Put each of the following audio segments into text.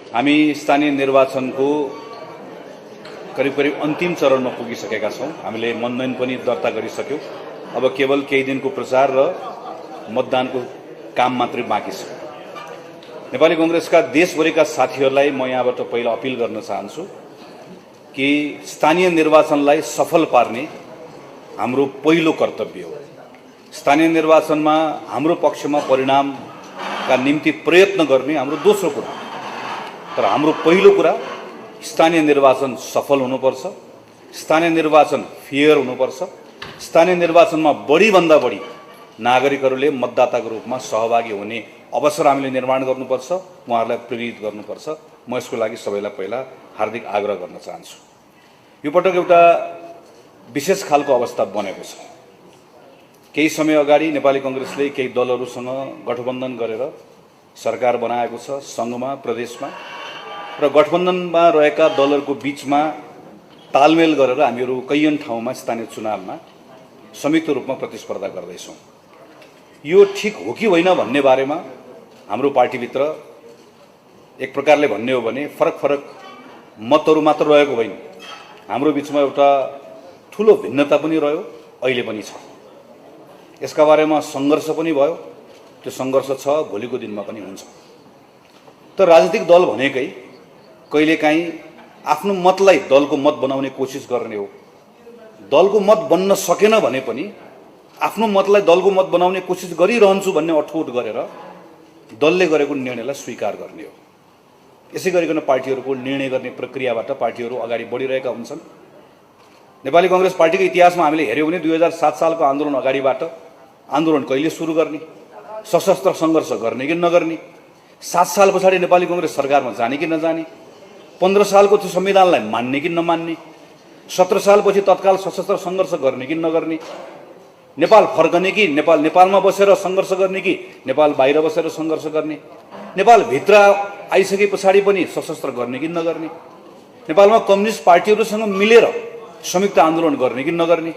हामी स्थानीय निर्वाचनको करिब करिब अन्तिम चरणमा पुगिसकेका छौं। हामीले मनोनयन पनि दर्ता गरिसक्यौं। अब केवल केही दिनको प्रचार र मतदानको काम मात्रै बाँकी छ। नेपाली कांग्रेसका देशभरिका साथीहरूलाई म यहाँबाट पहिला अपील गर्न चाहन्छु कि स्थानीय निर्वाचनलाई सफल पार्ने हाम्रो पहिलो कर्तव्य हो। स्थानीय निर्वाचनमा हाम्रो पक्षमा परिणामका निम्ति प्रयत्न गर्ने हाम्रो दोस्रो कुरा, तर हाम्रो पहिलो कुरा स्थानीय निर्वाचन सफल हुनुपर्छ। स्थानीय निर्वाचन फेयर हुनुपर्छ। स्थानीय निर्वाचनमा बढीभन्दा बढी नागरिकहरूले मतदाताको रूपमा सहभागी हुने अवसर हामीले निर्माण गर्नुपर्छ, उहाँहरूलाई प्रेरित गर्नुपर्छ। म यसको लागि सबैलाई पहिला हार्दिक आग्रह गर्न चाहन्छु। यो पटक एउटा विशेष खालको अवस्था बनेको छ। केही समय अगाडि नेपाली कांग्रेसले केही दलहरूसँग गठबन्धन गरेर सरकार बनाएको छ संघमा, प्रदेशमा, र गठबन्धनमा रहेका दलहरूको बीचमा तालमेल गरेर हामीहरू कैयन ठाउँमा स्थानीय चुनावमा संयुक्त रूपमा प्रतिस्पर्धा गर्दैछौँ। यो ठिक हो कि होइन भन्ने बारेमा हाम्रो पार्टीभित्र एक प्रकारले भन्ने हो भने फरक फरक मतहरू मात्र रहेको होइन, हाम्रो बीचमा एउटा ठूलो भिन्नता पनि रह्यो, अहिले पनि छ। यसका बारेमा संघर्ष पनि भयो। त्यो संघर्ष छ, भोलिको दिनमा पनि हुन्छ। तर राजनीतिक दल भनेकै कहिलेकाहीँ आफ्नो मतलाई दलको मत बनाउने कोसिस गर्ने हो। दलको मत बन्न सकेन भने पनि आफ्नो मतलाई दलको मत बनाउने कोसिस गरिरहन्छु भन्ने अठोट गरेर दलले गरेको निर्णयलाई स्वीकार गर्ने हो। यसै गरिकन पार्टीहरूको निर्णय गर्ने प्रक्रियाबाट पार्टीहरू अगाडि बढिरहेका हुन्छन्। नेपाली कांग्रेस पार्टीको इतिहासमा हामीले हेर्यौं भने 2007 सालको आन्दोलन अगाडिबाट आन्दोलन कहिले सुरु गर्ने, सशस्त्र संघर्ष गर्ने कि नगर्ने, 7 साल पछाडि नेपाली कांग्रेस सरकारमा जाने कि नजाने, 15 सालको त्यो संविधानलाई मान्ने कि नमान्ने, 17 सालपछि तत्काल सशस्त्र संघर्ष गर्ने कि नगर्ने, नेपाल फर्कने कि नेपालमा बसेर संघर्ष गर्ने कि नेपाल बाहिर बसेर संघर्ष गर्ने, नेपाल भित्र आइसके पछाडि पनि सशस्त्र गर्ने कि नगर्ने, नेपालमा कम्युनिस्ट पार्टीहरूसँग मिलेर संयुक्त आन्दोलन गर्ने कि नगर्ने।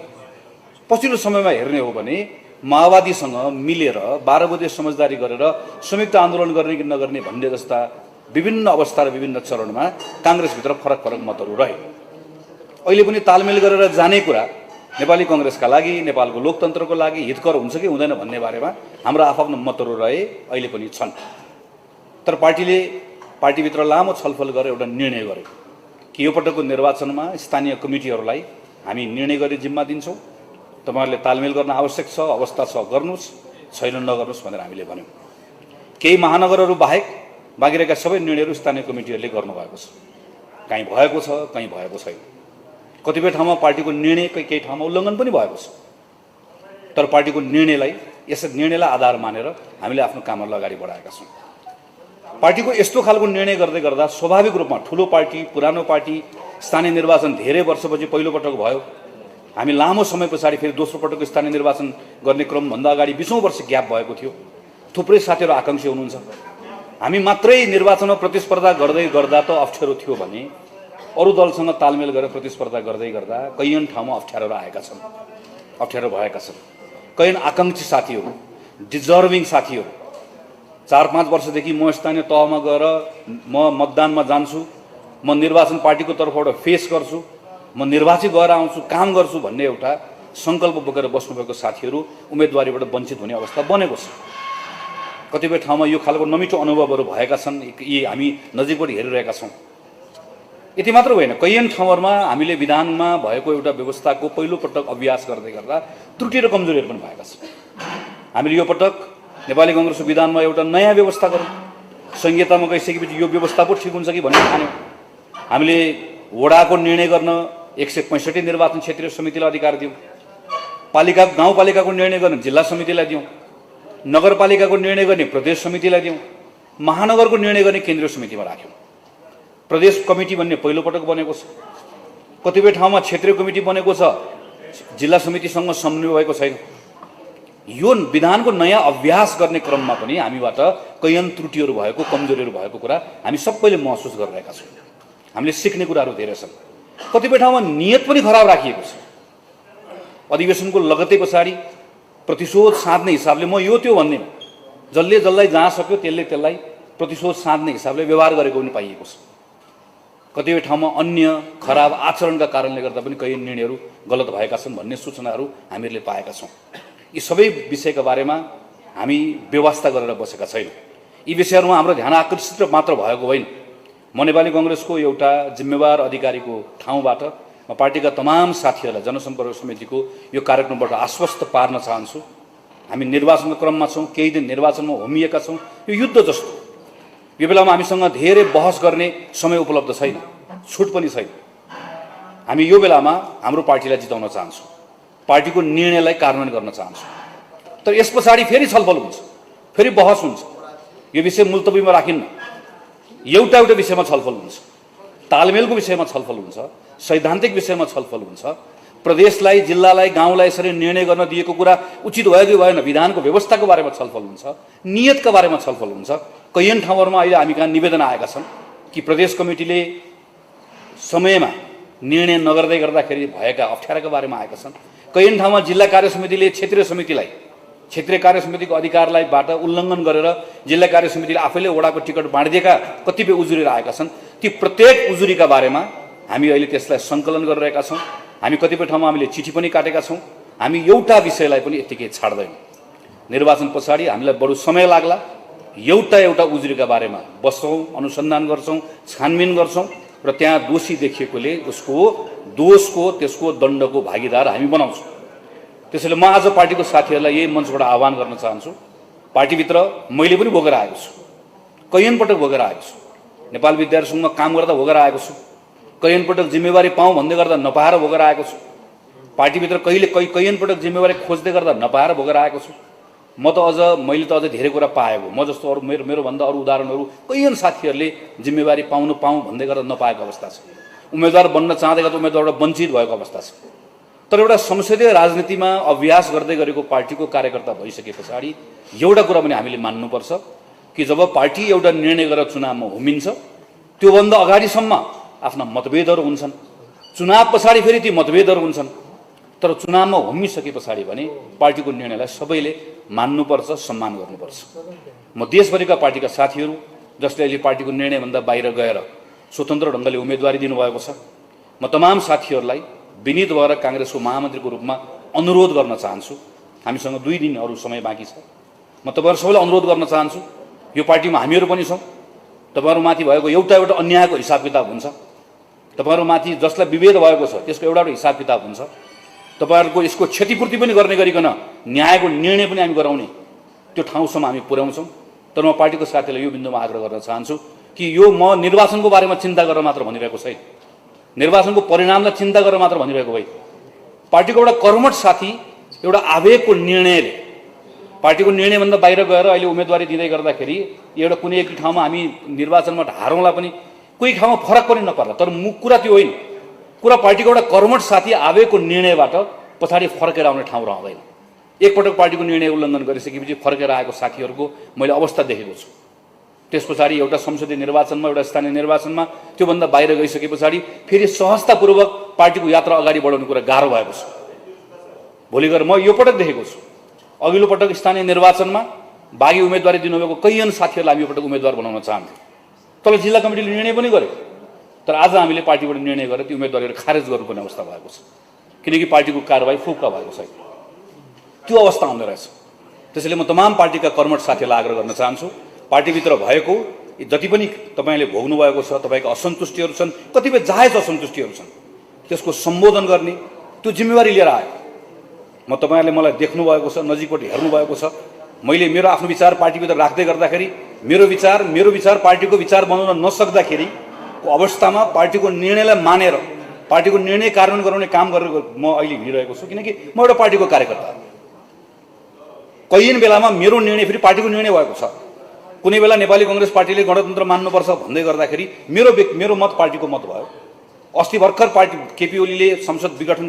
पछिल्लो समयमा हेर्ने हो भने माओवादीसँग मिलेर 12 बजे समझदारी गरेर संयुक्त आन्दोलन गर्ने कि नगर्ने भन्ने जस्ता विभिन्न अवस्था र विभिन्न चरणमा कांग्रेसभित्र फरक फरक मतहरू रहे। अहिले पनि तालमेल गरेर जाने कुरा नेपाली कांग्रेसका लागि, नेपालको लोकतन्त्रको लागि हितकर हुन्छ कि हुँदैन भन्ने बारेमा हाम्रो आफ्नो मतहरू रहे, अहिले पनि छन्। तर पार्टीभित्र लामो छलफल गरेर एउटा निर्णय गर्यो कि यो पटकको निर्वाचनमा स्थानीय कमिटीहरूलाई हामी निर्णय गरी जिम्मा दिन्छौँ। तपाईहरुले तालमेल गर्न आवश्यक छ, अवस्था छ गर्नुस्, छैन नगर्नुस् भनेर हामीले भन्यौं। केही महानगरहरू बाहेक बाँकी रहेका सबै निर्णयहरू स्थानीय कमिटीहरूले गर्नुभएको छ। कहीँ भएको छ, कहीँ भएको छैन। कतिपय ठाउँमा पार्टीको निर्णय केही ठाउँमा उल्लङ्घन पनि भएको छ। तर पार्टीको निर्णयलाई आधार मानेर हामीले आफ्नो कामहरूलाई अगाडि बढाएका छौँ। पार्टीको यस्तो खालको निर्णय गर्दै गर्दा स्वाभाविक रूपमा ठूलो पार्टी, पुरानो पार्टी, स्थानीय निर्वाचन धेरै वर्षपछि पहिलो पटक भयो। हामी लामो समय पछाडि फेरि दोस्रो पटक स्थानीय निर्वाचन गर्ने क्रमभन्दा अगाडि 20औं वर्ष ग्याप भएको थियो। थुप्रै साथीहरू आकांक्षी हुनुहुन्छ। हामी मात्रै निर्वाचनमा प्रतिस्पर्धा गर्दै गर्दा त अप्ठ्यारो थियो भने अरू दलसँग तालमेल गरेर प्रतिस्पर्धा गर्दै गर्दा कैयन ठाउँमा अप्ठ्यारोहरू आएका छन्, अप्ठ्यारो भएका छन्। कैयन आकांक्षी साथीहरू, डिजर्भिङ साथीहरू 4-5 वर्षदेखि म स्थानीय तहमा गएर म मतदानमा जान्छु, म निर्वाचन पार्टीको तर्फबाट फेस गर्छु, म निर्वाचित भएर आउँछु, काम गर्छु भन्ने एउटा संकल्प बोकेर बस्नुभएको साथीहरू उम्मेदवारीबाट वञ्चित हुने अवस्था बनेको छ। कतिपय ठाउँमा यो खालको नमिठो अनुभवहरू भएका छन्, यी हामी नजिकबाट हेरिरहेका छौँ। यति मात्र होइन, कैयन ठाउँहरूमा हामीले विधानमा भएको एउटा व्यवस्थाको पहिलो पटक अभ्यास गर्दै गर्दा त्रुटि र कमजोरीहरू पनि भएका छन्। हामीले यो पटक नेपाली कांग्रेसको विधानमा एउटा नयाँ व्यवस्था गऱ्यौँ। संहितामा गइसकेपछि यो व्यवस्था पो ठिक हुन्छ कि भन्ने ठान्यौँ। हामीले वडाको निर्णय गर्न 165 निर्वाचन क्षेत्रीय समितिलाई अधिकार दियौँ। गाउँपालिकाको निर्णय गर्न जिल्ला समितिलाई दियौँ। नगरपालिकाको निर्णय गर्ने प्रदेश समितिलाई दियौँ। महानगरको निर्णय गर्ने केन्द्रीय समितिमा राख्यौँ। प्रदेश कमिटी भन्ने पहिलो पटक बनेको छ। कतिपय ठाउँमा क्षेत्रीय कमिटी बनेको छ, जिल्ला समितिसँग समन्वय भएको छैन। यो विधानको नयाँ अभ्यास गर्ने क्रममा पनि हामीबाट कैयन त्रुटिहरू भएको, कमजोरीहरू भएको कुरा हामी सबैले महसुस गरिरहेका छौँ। हामीले सिक्ने कुराहरू धेरै छन्। कतिपय ठाउँमा नियत पनि खराब राखिएको छ। अधिवेशनको लगत्तै पछाडि प्रतिशोध साध्ने हिसाबले म यो त्यो भन्दिनँ, जसले जसलाई जहाँ सक्यो त्यसलाई प्रतिशोध साध्ने हिसाबले व्यवहार गरेको पनि पाइएको छ। कतिपय ठाउँमा अन्य खराब आचरणका कारणले गर्दा पनि कही निर्णयहरू गलत भएका छन् भन्ने सूचनाहरू हामीहरूले पाएका छौँ। यी सबै विषयका बारेमा हामी व्यवस्था गरेर बसेका छैनौँ। यी विषयहरूमा हाम्रो ध्यान आकर्षित मात्र भएको होइन। म नेपाली कङ्ग्रेसको एउटा जिम्मेवार अधिकारीको ठाउँबाट म पार्टीका तमाम साथीहरूलाई जनसम्पर्क समितिको यो कार्यक्रमबाट आश्वस्त पार्न चाहन्छु। हामी निर्वाचनको क्रममा छौँ, केही दिन निर्वाचनमा होमिएका छौँ। यो युद्ध जस्तो यो बेलामा हामीसँग धेरै बहस गर्ने समय उपलब्ध छैन, छुट पनि छैन। हामी यो बेलामा हाम्रो पार्टीलाई जिताउन चाहन्छौँ, पार्टीको निर्णयलाई कार्यान्वयन गर्न चाहन्छौँ। तर यस पछाडि फेरि छलफल हुन्छ, फेरि बहस हुन्छ। यो विषय मुल्तवीमा राखिन्न, एउटा विषयमा छलफल हुन्छ, तालमेलको विषयमा छलफल हुन्छ, सैद्धान्तिक विषयमा छलफल हुन्छ, प्रदेशलाई, जिल्लालाई, गाउँलाई यसरी निर्णय गर्न दिएको कुरा उचित भयो कि भएन, विधानको व्यवस्थाको बारेमा छलफल हुन्छ, नियतका बारेमा छलफल हुन्छ। कैयन ठाउँहरूमा अहिले हामी कहाँ निवेदन आएका छन् कि प्रदेश कमिटीले समयमा निर्णय नगर्दै गर्दाखेरि भएका अप्ठ्याराका बारेमा आएका छन्। कैयन ठाउँमा जिल्ला कार्य समितिले क्षेत्रीय समितिलाई, क्षेत्रीय कार्य समितिको अधिकारलाई बाट उल्लङ्घन गरेर जिल्ला कार्य समितिले आफैले वडाको टिकट बाँडिदिएका कतिपय उजुरी आएका छन्। ती प्रत्येक उजुरीका बारेमा हामी अहिले त्यसलाई सङ्कलन गरिरहेका छौँ। हामी कतिपय ठाउँमा हामीले चिठी पनि काटेका छौँ। हामी एउटा विषयलाई पनि यत्तिकै छाड्दैनौँ। निर्वाचन पछाडि हामीलाई बरु समय लाग्ला, एउटा उजुरीका बारेमा बस्छौँ, अनुसन्धान गर्छौँ, छानबिन गर्छौँ र त्यहाँ दोषी देखिएकोले उसको दोषको, त्यसको दण्डको भागीदार हामी बनाउँछौँ। त्यसैले म आज पार्टीको साथीहरूलाई यही मञ्चबाट आह्वान गर्न चाहन्छु। पार्टीभित्र मैले पनि भोगेर आएको छु, कैयन पटक भोगेर आएको छु। नेपाल विद्यार्थी सङ्घमा काम गर्दा भोगेर आएको छु, कैयन पटक जिम्मेवारी पाऊँ भन्दै गर्दा नपाएर भोगेर आएको छु। पार्टीभित्र कैयन पटक जिम्मेवारी खोज्दै गर्दा नपाएर भोगेर आएको छु। मैले त अझ धेरै कुरा पाएको, म जस्तो अरू मेरो भन्दा अरू उदाहरणहरू कैयन साथीहरूले जिम्मेवारी पाउँ भन्दै गर्दा नपाएको अवस्था छ। उम्मेदवार बन्न चाहँदै गर्दा उम्मेदवारबाट वञ्चित भएको अवस्था छ। तर एउटा संसदीय राजनीतिमा अभ्यास गर्दै गरेको पार्टीको कार्यकर्ता भइसके पछाडि एउटा कुरा पनि हामीले मान्नुपर्छ कि जब पार्टी एउटा निर्णय गरेर चुनावमा होमिन्छ, त्योभन्दा अगाडिसम्म आफ्ना मतभेदहरू हुन्छन्, चुनाव पछाडि फेरि ती मतभेदहरू हुन्छन्। तर चुनावमा होमिसके पछाडि भने पार्टीको निर्णयलाई सबैले मान्नुपर्छ, सम्मान गर्नुपर्छ। म देशभरिका पार्टीका साथीहरू जसले अहिले पार्टीको निर्णयभन्दा बाहिर गएर स्वतन्त्र ढङ्गले उम्मेदवारी दिनुभएको छ, म तमाम साथीहरूलाई विनीत भएर काङ्ग्रेसको महामन्त्रीको रूपमा अनुरोध गर्न चाहन्छु। हामीसँग 2 दिन अरू समय बाँकी छ। म तपाईँहरू सबैलाई अनुरोध गर्न चाहन्छु, यो पार्टीमा हामीहरू पनि छौँ। तपाईँहरूमाथि भएको एउटा अन्यायको हिसाब किताब हुन्छ। तपाईँहरूमाथि जसलाई विभेद भएको छ त्यसको एउटा हिसाब किताब हुन्छ। तपाईँहरूको यसको क्षतिपूर्ति पनि गर्ने गरिकन न्यायको निर्णय पनि हामी गराउने त्यो ठाउँसम्म हामी पुर्याउँछौँ। तर म पार्टीको साथीलाई यो बिन्दुमा आग्रह गर्न चाहन्छु कि यो म निर्वाचनको बारेमा चिन्ता गरेर मात्र भनिरहेको छैन, निर्वाचनको परिणामलाई चिन्ता गरेर मात्र भनिरहेको होइन। पार्टीको एउटा कर्मठ साथी एउटा आवेगको निर्णयले पार्टीको निर्णयभन्दा बाहिर गएर अहिले उम्मेदवारी दिँदै गर्दाखेरि एउटा कुनै एक ठाउँमा हामी निर्वाचनमा हारौँला पनि, कोही ठाउँमा फरक पनि नपर्ला। तर कुरा त्यो होइन। कुरा पार्टीको एउटा कर्मठ साथी आवेगको निर्णयबाट पछाडि फर्केर आउने ठाउँ रहँदैन। एकपटक पार्टीको निर्णय उल्लङ्घन गरिसकेपछि फर्केर आएको साथीहरूको मैले अवस्था देखेको छु। त्यस पछाडि एउटा संसदीय निर्वाचनमा, एउटा स्थानीय निर्वाचनमा त्योभन्दा बाहिर गइसके पछाडि फेरि सहजतापूर्वक पार्टीको यात्रा अगाडि बढाउने कुरा गाह्रो भएको छ। भोलि गएर म यो पटक देखेको छु, अघिल्लो पटक स्थानीय निर्वाचनमा बागी उम्मेदवारी दिनुभएको कैयन साथीहरूलाई हामी यो पटक उम्मेदवार बनाउन चाहन्थ्यौँ। तल जिल्ला कमिटीले निर्णय पनि गर्यो। तर आज हामीले पार्टीबाट निर्णय गरेर ती उम्मेदवारहरू खारेज गर्नुपर्ने अवस्था भएको छ, किनकि पार्टीको कारबाही फुक्का भएको छैन। त्यो अवस्था आउँदो रहेछ। त्यसैले म तमाम पार्टीका कर्मठ साथीहरूलाई आग्रह गर्न चाहन्छु, पार्टीभित्र भएको जति पनि तपाईँले भोग्नु भएको छ, तपाईँका असन्तुष्टिहरू छन्, कतिपय जायज असन्तुष्टिहरू छन्, त्यसको सम्बोधन गर्ने त्यो जिम्मेवारी लिएर आयो। म तपाईँहरूले मलाई देख्नु भएको छ, नजिकबाट हेर्नु भएको छ। मैले मेरो आफ्नो विचार पार्टीभित्र राख्दै गर्दाखेरि मेरो विचार पार्टीको विचार बनाउन नसक्दाखेरि अवस्थामा पार्टीको निर्णयलाई मानेर पार्टीको निर्णय कार्यान्वयन गराउने काम गरेर म अहिले हिँडिरहेको छु, किनकि म एउटा पार्टीको कार्यकर्ता। कैयन बेलामा मेरो निर्णय फेरि पार्टीको निर्णय भएको छ। कुनै बेला नेपाली कङ्ग्रेस पार्टीले गणतन्त्र मान्नुपर्छ भन्दै गर्दाखेरि मेरो मत पार्टीको मत भयो। अस्ति भर्खर पार्टी केपी ओलीले संसद विघटन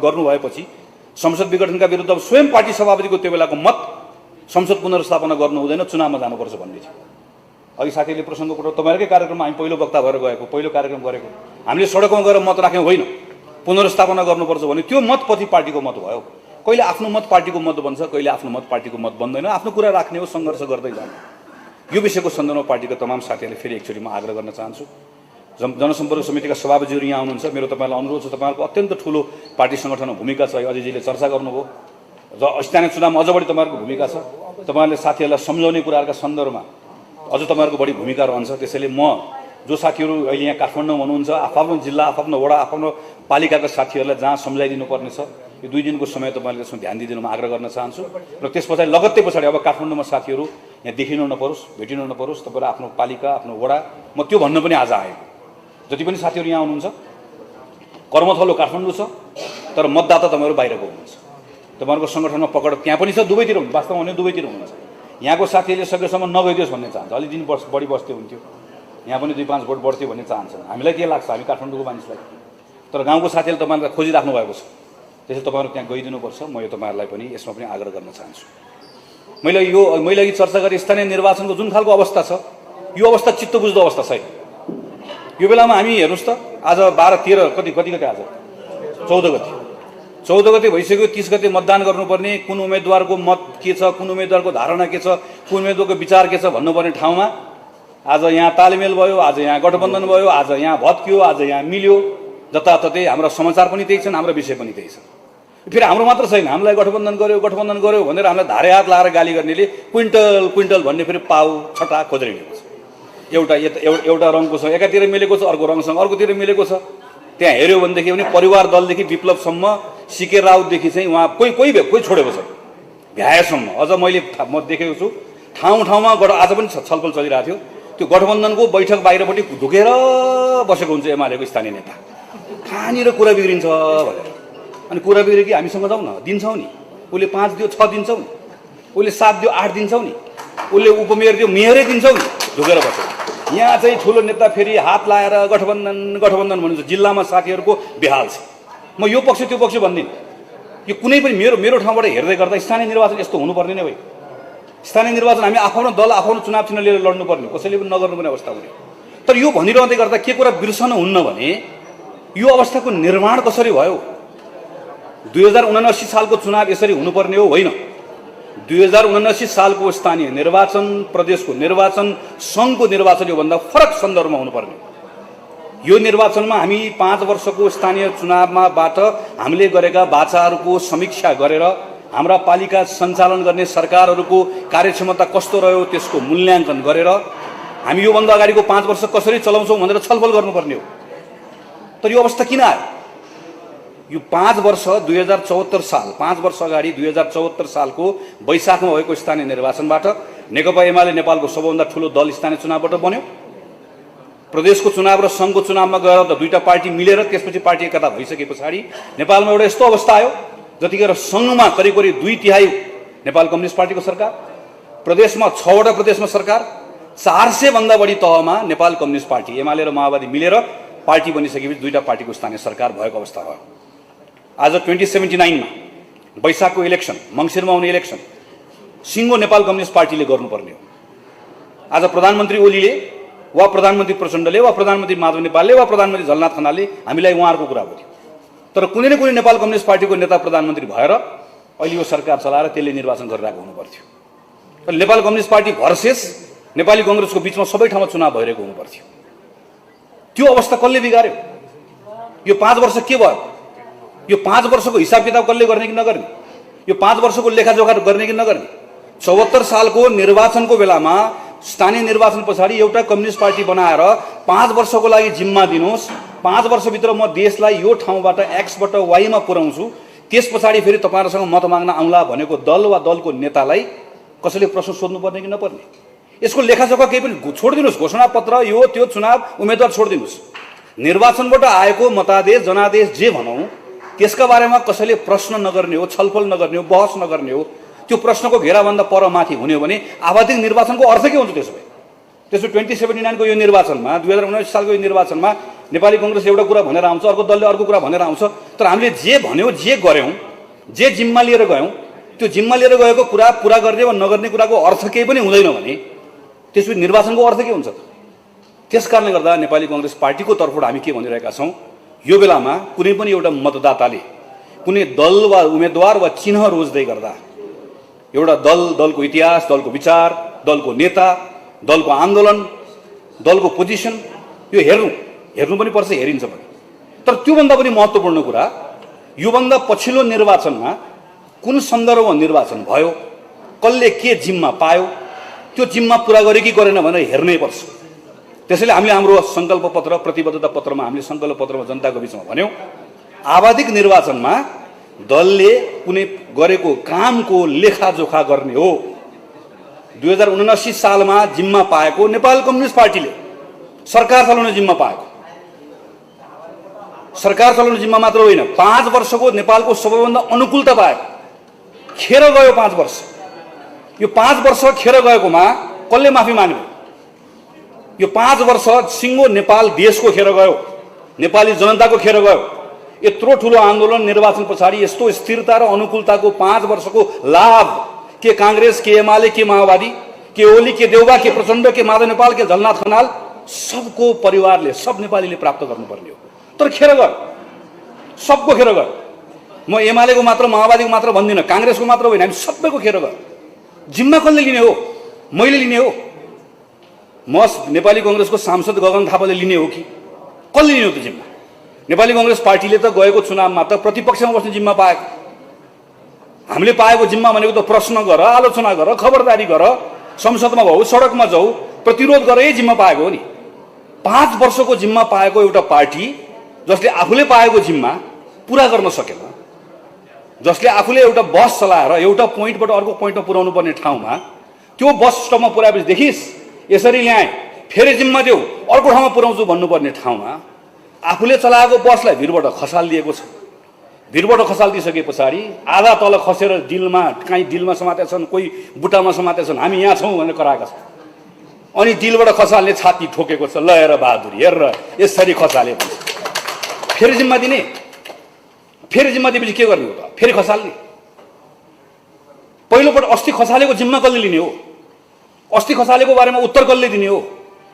गर्नु भएपछि संसद विघटनका विरुद्ध स्वयं पार्टी सभापतिको त्यो बेलाको मत संसद पुनर्स्थापना गर्नु हुँदैन, चुनावमा जानुपर्छ भन्ने थियो। अघि साथीले प्रसङ्ग उठाउनु, तपाईँहरूकै कार्यक्रममा हामी पहिलो वक्ता भएर गएको, पहिलो कार्यक्रम गरेको। हामीले सडकमा गएर मत राख्यौँ होइन, पुनर्स्थापना गर्नुपर्छ भने त्यो मत पछि पार्टीको मत भयो। कहिले आफ्नो मत पार्टीको मत बन्छ, कहिले आफ्नो मत पार्टीको मत बन्दैन। आफ्नो कुरा राख्ने हो, सङ्घर्ष गर्दै जाने। यो विषयको सन्दर्भमा पार्टीका तमाम साथीहरूले फेरि एकचोटि म आग्रह गर्न चाहन्छु। जनसम्पर्क समितिका सभापतिहरू यहाँ आउनुहुन्छ, मेरो तपाईँलाई अनुरोध छ, तपाईँहरूको अत्यन्त ठुलो पार्टी सङ्गठनमा भूमिका छ, अजयजीले चर्चा गर्नुभयो र स्थानीय चुनावमा अझ बढी तपाईँहरूको भूमिका छ। तपाईँहरूले साथीहरूलाई सम्झाउने कुराहरूका सन्दर्भमा अझ तपाईँहरूको बढी भूमिका रहन्छ। त्यसैले म जो साथीहरू अहिले यहाँ काठमाडौँ हुनुहुन्छ, आफ्नो जिल्ला, आफ्नो वडा, आफ्नो पालिकाका साथीहरूलाई जहाँ सम्झाइदिनु पर्ने छ, यो 2 दिनको समय तपाईँले त्यसमा ध्यान दिइदिनु म आग्रह गर्न चाहन्छु। र त्यस पछाडि लगत्तै पछाडि अब काठमाडौँमा साथीहरू यहाँ देखिनु नपरोस्, भेटिनु नपरोस्, तपाईँहरू आफ्नो पालिका, आफ्नो वडा, म त्यो भन्न पनि आज आएको। जति पनि साथीहरू यहाँ हुनुहुन्छ, कर्मथलो काठमाडौँ छ, तर मतदाता तपाईँहरू बाहिरको हुनुहुन्छ। तपाईँहरूको सङ्गठनमा पकड त्यहाँ पनि छ, दुवैतिर हुनुहुन्छ, वास्तवमा भने दुवैतिर हुनुहुन्छ। यहाँको साथीहरूले सकेसम्म नगइदियोस् भन्ने चाहन्छ, अलि दिन बढी बस्थ्यो हुन्थ्यो, यहाँ पनि 2-5 भोट बढ्थ्यो भन्ने चाहन्छन्। हामीलाई के लाग्छ, हामी काठमाडौँको मानिसलाई, तर गाउँको साथीहरूले तपाईँहरूलाई खोजिराख्नु भएको छ। त्यसैले तपाईँहरू त्यहाँ गइदिनुपर्छ। म यो तपाईँहरूलाई पनि यसमा पनि आग्रह गर्न चाहन्छु। मैले अघि चर्चा गरेँ स्थानीय निर्वाचनको जुन खालको अवस्था छ, यो अवस्था चित्त बुझ्दो अवस्था छैन। यो बेलामा हामी हेर्नुहोस् त, आज 12-13 कति गते, आज 14 गते भइसक्यो। 30 गते मतदान गर्नुपर्ने, कुन उम्मेदवारको मत के छ, कुन उम्मेदवारको धारणा के छ, कुन उम्मेदवारको विचार के छ भन्नुपर्ने ठाउँमा आज यहाँ तालमेल भयो, आज यहाँ गठबन्धन भयो, आज यहाँ भत्कियो, आज यहाँ मिल्यो, जताततै हाम्रा समाचार पनि त्यही छन्, हाम्रो विषय पनि त्यही छ। फेरि हाम्रो मात्र छैन, हामीलाई गठबन्धन गर्यो भनेर हामीलाई धारे हात लाएर गाली गर्नेले क्विन्टल भन्ने फेरि पाउ छटा खोजेर हिँडेको छ। एउटा रङको छ, एकातिर मिलेको छ, अर्को रङसँग अर्कोतिर मिलेको छ। त्यहाँ हेऱ्यो भनेदेखि पनि परिवार दलदेखि विप्लवसम्म, सिके राउतदेखि चाहिँ उहाँ कोही छोडेको छ, भ्याएसम्म। अझ म देखेको छु ठाउँमा आज पनि छलफल चलिरहेको थियो, त्यो गठबन्धनको बैठक बाहिरपट्टि ढुकेर बसेको हुन्छ एमालेको स्थानीय नेता, कहाँनिर कुरा बिग्रिन्छ भनेर। अनि कुरा बिग्रियो कि हामीसँग जाउँ न, दिन्छौँ नि, उसले 5 दियो 6 दिन्छौँ नि, उसले 7 दियो 8 दिन्छौँ नि, उसले उपमेयर दियो मेयरै दिन्छौँ नि, ढुकेर बस्छ। यहाँ चाहिँ ठुलो नेता फेरि हात लाएर गठबन्धन भन्नुहुन्छ। जिल्लामा साथीहरूको बेहाल छ। म यो पक्ष त्यो पक्ष भन्दिनँ, यो कुनै पनि मेरो ठाउँबाट हेर्दै गर्दा स्थानीय निर्वाचन यस्तो हुनुपर्ने नै हो। स्थानीय निर्वाचन हामी आफ्नो दल, आफ्नो चुनाव चिन्ह लिएर लड्नुपर्ने, कसैले पनि नगर्नुपर्ने अवस्था हुने। तर यो भनिरहँदै गर्दा के कुरा बिर्सनु हुन्न भने यो अवस्थाको निर्माण कसरी भयो। 2079 सालको चुनाव यसरी हुनुपर्ने हो होइन। 2079 सालको स्थानीय निर्वाचन, प्रदेशको निर्वाचन, सङ्घको निर्वाचन योभन्दा फरक सन्दर्भमा हुनुपर्ने। यो निर्वाचनमा हामी 5 वर्षको स्थानीय चुनावमाबाट हामीले गरेका वाचाहरूको समीक्षा गरेर हाम्रा पालिका सञ्चालन गर्ने सरकारहरूको कार्यक्षमता कस्तो रह्यो त्यसको मूल्याङ्कन गरेर हामी योभन्दा अगाडिको 5 वर्ष कसरी चलाउँछौँ भनेर छलफल गर्नुपर्ने हो। तर यो अवस्था किन आयो? यो 5 वर्ष 2074 साल, 5 वर्ष अगाडि 2074 सालको वैशाखमा भएको स्थानीय निर्वाचनबाट नेकपा एमाले नेपालको सबैभन्दा ठुलो दल स्थानीय चुनावबाट बन्यो। प्रदेशको चुनाव र सङ्घको चुनावमा गएर त दुईटा पार्टी मिलेर त्यसपछि पार्टी एकता भइसके पछाडि नेपालमा एउटा यस्तो अवस्था आयो जतिखेर सङ्घमा करिब 2/3 नेपाल कम्युनिस्ट पार्टीको सरकार, प्रदेशमा 6वटा प्रदेशमा सरकार, 400 भन्दा बढी तहमा नेपाल कम्युनिस्ट पार्टी एमाले र माओवादी मिलेर पार्टी बनिसकेपछि दुईटा पार्टीको स्थानीय सरकार भएको अवस्था भयो। आज 2079 मा वैशाखको इलेक्सन, मङ्सिरमा आउने इलेक्सन सिङ्गो नेपाल कम्युनिस्ट पार्टीले गर्नुपर्ने हो। आज प्रधानमन्त्री ओलीले वा प्रधानमन्त्री प्रचण्डले वा प्रधानमन्त्री माधव नेपालले वा प्रधानमन्त्री झलनाथ खनालले हामीलाई उहाँहरूको कुरा गर्यो। तर कुनै न कुनै नेपाल कम्युनिस्ट पार्टीको नेता प्रधानमन्त्री भएर अहिले यो सरकार चलाएर त्यसले निर्वाचन गरिरहेको हुनुपर्थ्यो। तर Nepal communist party versus Nepali कङ्ग्रेसको बिचमा सबै ठाउँमा चुनाव भइरहेको हुनुपर्थ्यो। त्यो अवस्था कसले बिगार्यो? यो 5 वर्ष के भयो? यो 5 वर्षको हिसाब किताब कसले गर्ने कि नगर्ने? यो 5 वर्षको लेखाजोखा गर्ने कि नगर्ने? 74 सालको निर्वाचनको बेलामा स्थानीय निर्वाचन पछाडि एउटा कम्युनिस्ट पार्टी बनाएर 5 वर्षको लागि जिम्मा दिनुहोस्, 5 वर्षभित्र म देशलाई यो ठाउँबाट एक्सबाट वाईमा पुर्याउँछु, त्यस पछाडि फेरि तपाईँहरूसँग मत माग्न आउँला भनेको दल वा दलको नेतालाई कसैले प्रश्न सोध्नुपर्ने कि नपर्ने? यसको लेखाजोखा केही पनि छोडिदिनुहोस्, घोषणापत्र यो त्यो चुनाव उम्मेदवार छोडिदिनुहोस्। निर्वाचनबाट आएको मतादेश जनादेश जे भनौँ त्यसका बारेमा कसैले प्रश्न नगर्ने हो, छलफल नगर्ने हो, बहस नगर्ने हो, त्यो प्रश्नको घेराभन्दा पर माथि हुने हो भने आवधिक निर्वाचनको अर्थ के हुन्छ? त्यसो भए 2079 को यो निर्वाचनमा, 2079 सालको यो निर्वाचनमा नेपाली कङ्ग्रेस एउटा कुरा भनेर आउँछ, अर्को दलले अर्को कुरा भनेर आउँछ। तर हामीले जे भन्यौँ, जे गऱ्यौँ, जे जिम्मा लिएर गयौँ, त्यो जिम्मा लिएर गएको कुरा पुरा गर्ने वा नगर्ने कुराको अर्थ केही पनि हुँदैन भने त्यसपछि निर्वाचनको अर्थ के हुन्छ त? त्यस कारणले गर्दा नेपाली कङ्ग्रेस पार्टीको तर्फबाट हामी के भनिरहेका छौँ, यो बेलामा कुनै पनि एउटा मतदाताले कुनै दल वा उम्मेदवार वा चिन्ह रोज्दै गर्दा एउटा दलको इतिहास, दलको विचार, दलको नेता दलको आन्दोलन, दलको पोजिसन यो हेर्नु पनि पर्छ, हेरिन्छ पनि। तर त्योभन्दा पनि महत्त्वपूर्ण कुरा, योभन्दा पछिल्लो निर्वाचनमा कुन सन्दर्भमा निर्वाचन भयो, कसले के जिम्मा पायो, त्यो जिम्मा पुरा गरे कि गरेन भनेर हेर्नै पर्छ। त्यसैले हामीले हाम्रो सङ्कल्प पत्र, प्रतिबद्धता पत्रमा हामीले सङ्कल्प पत्रमा जनताको बिचमा भन्यौँ, आवधिक निर्वाचनमा दलले कुनै गरेको कामको लेखाजोखा गर्ने हो। 2079 सालमा जिम्मा पाएको नेपाल कम्युनिस्ट पार्टीले सरकार चलाउने जिम्मा पाएको, सरकार चलाउने जिम्मा मात्र होइन, 5 वर्षको नेपालको सबैभन्दा अनुकूलता पाएको, खेर गयो 5 वर्ष। यो 5 वर्ष खेर गएकोमा कसले माफी माग्यो? यो 5 वर्ष सिङ्गो नेपाल देशको खेर गयो, नेपाली जनताको खेर गयो। यत्रो ठुलो आन्दोलन, निर्वाचन पछाडि यस्तो स्थिरता र अनुकूलताको 5 वर्षको लाभ के कांग्रेस, के एमाले, के माओवादी, के ओली, के देउबा, के प्रचण्ड, के माधव नेपाल, के झलनाथ खनाल, सबको परिवारले, सब नेपालीले प्राप्त गर्नुपर्ने हो। तर खेर गयो, सबको खेर गयो। म एमालेको मात्र, माओवादीको मात्र भन्दिनँ, कांग्रेसको मात्र होइन, हामी सबैको खेर गयो। जिम्मा कसले लिने हो? मैले लिने हो? म नेपाली कङ्ग्रेसको सांसद गगन थापाले लिने हो कि कसले लिने हो त जिम्मा? नेपाली कङ्ग्रेस पार्टीले त गएको चुनावमा त प्रतिपक्षमा बस्ने जिम्मा पाएको। हामीले पाएको जिम्मा भनेको त प्रश्न गर, आलोचना गर, खबरदारी गर, संसदमा भाऊ, सडकमा जाऊ, प्रतिरोध गर, यही जिम्मा पाएको हो नि। 5 वर्षको जिम्मा पाएको एउटा पार्टी जसले आफूले पाएको जिम्मा पुरा गर्न सकेन, जसले आफूले एउटा बस चलाएर एउटा पोइन्टबाट अर्को पोइन्टमा पुर्याउनु पर्ने ठाउँमा त्यो बस स्टपमा पुर्याएपछि देखिस् यसरी ल्याएँ, फेरि जिम्मा देऊ, अर्को ठाउँमा पुर्याउँछु भन्नुपर्ने ठाउँमा आफूले चलाएको बसलाई भिरबाट खसालिदिएको छ। भिरबाट खसालिदिइसके पछाडि आधा तल खसेर डिलमा, कहीँ डिलमा समातेछन्, कोही बुट्टामा समातेछन्, हामी यहाँ छौँ भनेर कराएका छन्। अनि डिलबाट खसाल्ने छाती ठोकेको छ, ल हेर बहादुरी, हेर यसरी खसाले भन्छ। फेरि जिम्मा दिने, फेरि जिम्मा दिएपछि के गर्ने हो त? फेरि खसाल्ने। पहिलोपल्ट अस्ति खसालेको जिम्मा कसले लिने हो? अस्ति खसालेको बारेमा उत्तर कसले दिने हो?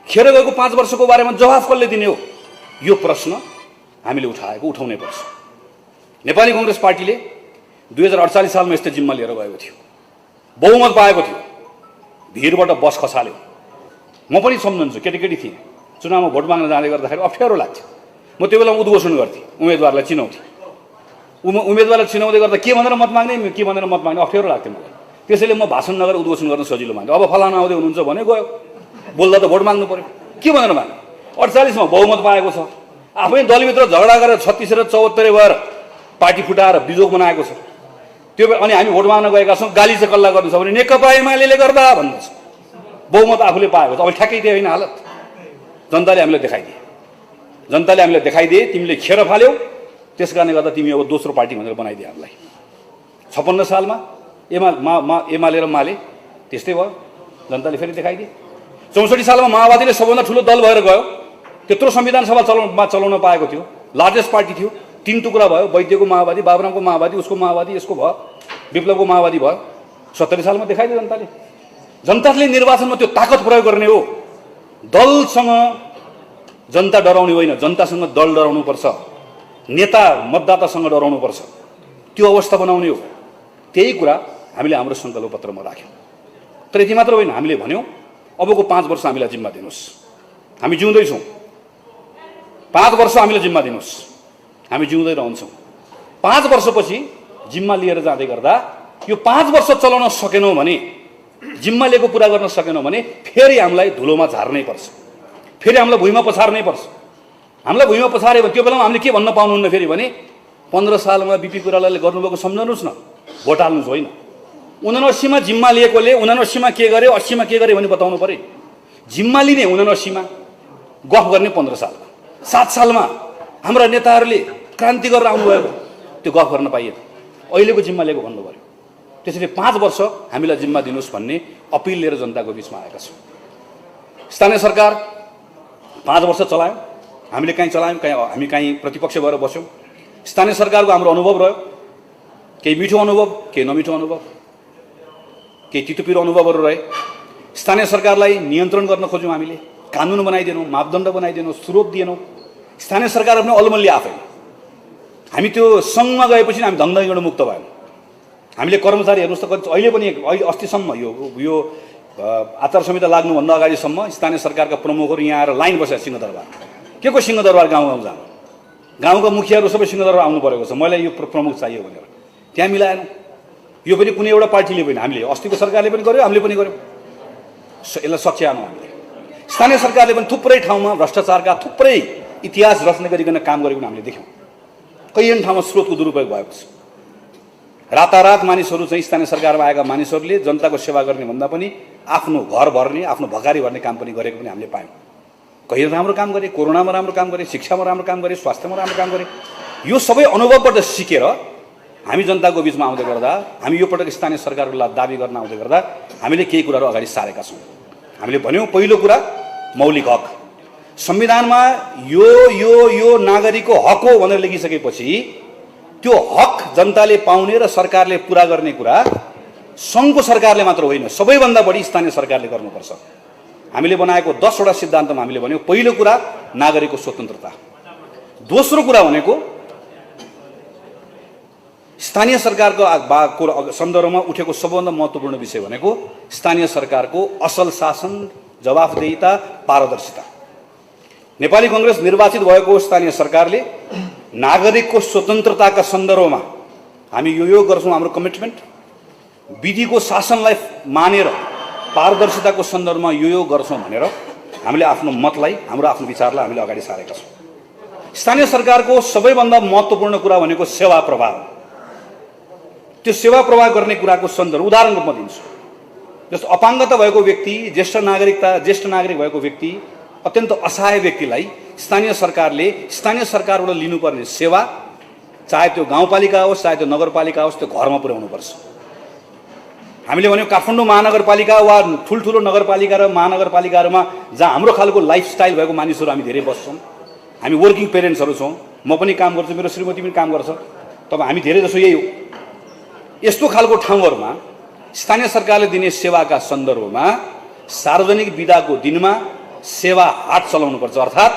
खेर गएको 5 वर्षको बारेमा जवाफ कसले दिने हो? यो प्रश्न हामीले उठाउनै पर्छ। नेपाली कङ्ग्रेस पार्टीले 2048 सालमा यस्तो जिम्मा लिएर गएको थियो, बहुमत पाएको थियो, भिरबाट बस खसाल्यो। म पनि सम्झन्छु, केटी थिएँ, चुनावमा भोट माग्न जाँदै गर्दाखेरि अप्ठ्यारो लाग्थ्यो। म त्यो बेला उद्घोषण गर्थेँ, उम्मेदवारलाई चिनाउँथेँ। उम्मेदवारलाई चिनाउँदै गर्दा के भनेर मत माग्ने, के भनेर मत माग्ने अप्ठ्यारो लाग्थ्यो मलाई। त्यसैले म भाषण नगरेर उद्घोषण गर्न सजिलो मान्थेँ। अब फलाना आउँदै हुनुहुन्छ भने गयो, बोल्दा त भोट माग्नु पर्यो, के भनेर माग्ने? 48 मा बहुमत पाएको छ, आफै दलभित्र झगडा गरेर 36 र 74 भएर पार्टी फुटाएर बिजोग बनाएको छ। त्यो अनि हामी भोट माग्न गएका छौँ, गाली चाहिँ कसलाई गर्नु छ भने नेकपा एमाले गर्दा भन्नुहुन्छ। बहुमत आफूले पाएको छ, अब ठ्याक्कै त्यो होइन हालत। जनताले हामीलाई देखाइदिए, जनताले हामीलाई देखाइदिए, तिमीले खेर फाल्यौ, त्यस कारणले गर्दा तिमी अब दोस्रो पार्टी भनेर बनाइदिए हामीलाई। 56 सालमा एमाले र माले त्यस्तै भयो, जनताले फेरि देखाइदिए। 64 सालमा माओवादीले सबभन्दा ठुलो दल भएर गयो, त्यत्रो संविधान सभा चलाउन पाएको थियो, लार्जेस्ट पार्टी थियो, 3 टुक्रा भयो, वैद्यको माओवादी, बाबुरामको माओवादी, उसको माओवादी, यसको भयो, विप्लवको माओवादी भयो। 70 सालमा देखाइदियो जनताले। जनताले निर्वाचनमा त्यो ताकत प्रयोग गर्ने हो। दलसँग जनता डराउने होइन, जनतासँग दल डराउनु पर्छ, नेता मतदातासँग डराउनु पर्छ, त्यो अवस्था बनाउने हो। त्यही कुरा हामीले हाम्रो सङ्कल्प पत्रमा राख्यौँ। तर यति मात्र होइन, हामीले भन्यौँ अबको 5 वर्ष हामीलाई जिम्मा दिनुहोस्, हामी जिउँदैछौँ, 5 वर्ष हामीलाई जिम्मा दिनुहोस्, हामी जिउँदै रहन्छौँ। 5 वर्षपछि जिम्मा लिएर जाँदै गर्दा यो 5 वर्ष चलाउन सकेनौँ भने, जिम्मा लिएको पुरा गर्न सकेनौँ भने फेरि हामीलाई धुलोमा झार्नै पर्छ, फेरि हामीलाई भुइँमा पछार्नै पर्छ। हामीलाई भुइँमा पछार्यो भने त्यो बेलामा हामीले के भन्न पाउनुहुन्न फेरि भने 15 सालमा बिपी कोइरालाले गर्नुभएको सम्झनुहोस् न, भोट हाल्नुहोस् होइन। 79 मा जिम्मा लिएकोले 79 मा के गर्यो, 80 मा के गर्यो भने बताउनु पर्यो। जिम्मा लिने 79 मा, गफ गर्ने 15 सालमा, 7 सालमा हाम्रा नेताहरूले क्रान्ति गरेर आउनुभएको, त्यो गफ गर्न पाइएन। अहिलेको जिम्मा लिएको भन्नु पर्यो। त्यसैले 5 वर्ष हामीलाई जिम्मा दिनुहोस् भन्ने अपिल लिएर जनताको बिचमा आएका छौँ। स्थानीय सरकार 5 वर्ष चलायौँ, हामीले कहीँ चलायौँ, हामी कहीँ प्रतिपक्ष भएर बस्यौँ। स्थानीय सरकारको हाम्रो अनुभव रह्यो, केही मिठो अनुभव, केही नमिठो अनुभव, केही तितोपिरो अनुभवहरू रहे। स्थानीय सरकारलाई नियन्त्रण गर्न खोज्यौँ हामीले, कानुन बनाइदिएनौँ, मापदण्ड बनाइदिएनौँ, स्रोत दिएनौँ। स्थानीय सरकार पनि अलमल्ली आफै हामी त्यो सङ्घमा गएपछि हामी धनधनीबाट मुक्त भयौँ। हामीले कर्मचारी हेर्नुहोस् त, अहिले पनि अस्तिसम्म यो आचार संहिता लाग्नुभन्दा अगाडिसम्म स्थानीय सरकारका प्रमुखहरू यहाँ आएर लाइन बसेका सिंहदरबार। के को सिंहदरबार गाउँ गाउँ जानु, गाउँका मुखियाहरू सबै सिंहदरबार आउनु परेको छ मलाई यो प्रमुख चाहियो भनेर। त्यहाँ मिलाएन। यो पनि कुनै एउटा पार्टीले पनि, हामीले अस्तिको सरकारले पनि गर्यो, हामीले पनि गर्यो, यसलाई सच्याएनौँ हामीले। स्थानीय सरकारले पनि थुप्रै ठाउँमा भ्रष्टाचारका थुप्रै इतिहास रचना गरिकन काम गरेको हामीले देख्यौँ। कैयन ठाउँमा स्रोतको दुरुपयोग भएको छ। रातारात मानिसहरू चाहिँ स्थानीय सरकारमा आएका मानिसहरूले जनताको सेवा गर्ने भन्दा पनि आफ्नो घर भर्ने, आफ्नो भकारी भर्ने काम पनि गरेको पनि हामीले पायौँ। कहिले राम्रो काम गरे, कोरोनामा राम्रो काम गरे, शिक्षामा राम्रो काम गरे, स्वास्थ्यमा राम्रो काम गरे। यो सबै अनुभवबाट सिकेर हामी जनताको बिचमा आउँदै गर्दा, हामी यो पटक स्थानीय सरकारको दाबी गर्न आउँदै गर्दा हामीले केही कुराहरू अगाडि सारेका छौँ। हामीले भन्यौँ पहिलो कुरा मौलिक हक। संविधानमा यो यो यो नागरिकको हक हो भनेर लेखिसकेपछि त्यो हक जनताले पाउने र सरकारले पुरा गर्ने कुरा सङ्घको सरकारले मात्र होइन, सबैभन्दा बढी स्थानीय सरकारले गर्नुपर्छ। हामीले बनाएको 10 वटा सिद्धान्तमा हामीले भन्यौँ पहिलो कुरा नागरिकको स्वतन्त्रता, दोस्रो कुरा भनेको स्थानीय सरकारको सन्दर्भमा उठेको सबभन्दा महत्त्वपूर्ण विषय भनेको स्थानीय सरकारको असल शासन, जवाफदेहिता, पारदर्शिता। नेपाली कांग्रेस निर्वाचित भएको स्थानीय सरकारले नागरिकको स्वतन्त्रताका सन्दर्भमा हामी यो गर्छौँ, हाम्रो कमिटमेन्ट। विधिको शासनलाई मानेर पारदर्शिताको सन्दर्भमा यो गर्छौँ भनेर हामीले आफ्नो मतलाई, हाम्रो आफ्नो विचारलाई हामीले अगाडि सारेका छौँ। स्थानीय सरकारको सबैभन्दा महत्त्वपूर्ण कुरा भनेको सेवा प्रवाह। त्यो सेवा प्रवाह गर्ने कुराको सन्दर्भ उदाहरण रूपमा दिन्छु। जस्तो अपाङ्गता भएको व्यक्ति, ज्येष्ठ नागरिक भएको व्यक्ति, अत्यन्त असहाय व्यक्तिलाई स्थानीय सरकारबाट लिनुपर्ने सेवा, चाहे त्यो गाउँपालिका होस् चाहे त्यो नगरपालिका होस्, त्यो घरमा पुर्याउनुपर्छ। हामीले भन्यौँ काठमाडौँ महानगरपालिका वा ठुल्ठुलो नगरपालिका र महानगरपालिकाहरूमा जहाँ हाम्रो खालको लाइफस्टाइल भएको मानिसहरू हामी धेरै बस्छौँ, हामी वर्किङ पेरेन्ट्सहरू छौँ, म पनि काम गर्छु, मेरो श्रीमती पनि काम गर्छ, तब हामी धेरै जसो यही हो। यस्तो खालको ठाउँहरूमा स्थानीय सरकारले दिने सेवाका सन्दर्भमा सार्वजनिक बिदाको दिनमा सेवा हाट चलाउनुपर्छ। अर्थात्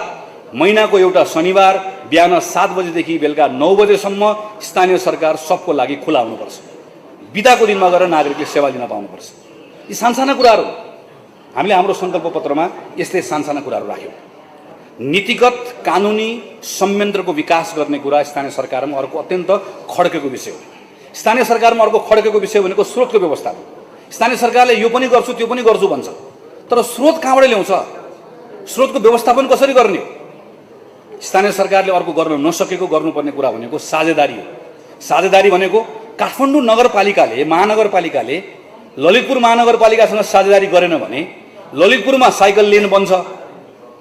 महिनाको एउटा शनिबार बिहान 7 बजेदेखि बेलुका 9 बजेसम्म स्थानीय सरकार सबको लागि खुला हुनुपर्छ। बिदाको दिनमा गएर नागरिकले सेवा लिन पाउनुपर्छ। यी सानसाना कुराहरू हामीले हाम्रो सङ्कल्प पत्रमा यस्तै सानसाना कुराहरू राख्यौँ। नीतिगत कानुनी संयन्त्रको विकास गर्ने कुरा स्थानीय सरकारमा अर्को अत्यन्त खड्केको विषय हो। स्थानीय सरकारमा अर्को खड्केको विषय भनेको स्रोतको व्यवस्था हो। स्थानीय सरकारले यो पनि गर्छु त्यो पनि गर्छु भन्छ, तर स्रोत कहाँबाट ल्याउँछ? स्रोतको व्यवस्थापन कसरी गर्ने? स्थानीय सरकारले अर्को गर्न नसकेको गर्नुपर्ने कुरा भनेको साझेदारी हो। साझेदारी भनेको काठमाडौँ महानगरपालिकाले ललितपुर महानगरपालिकासँग साझेदारी गरेन भने ललितपुरमा साइकल लेन बन्छ,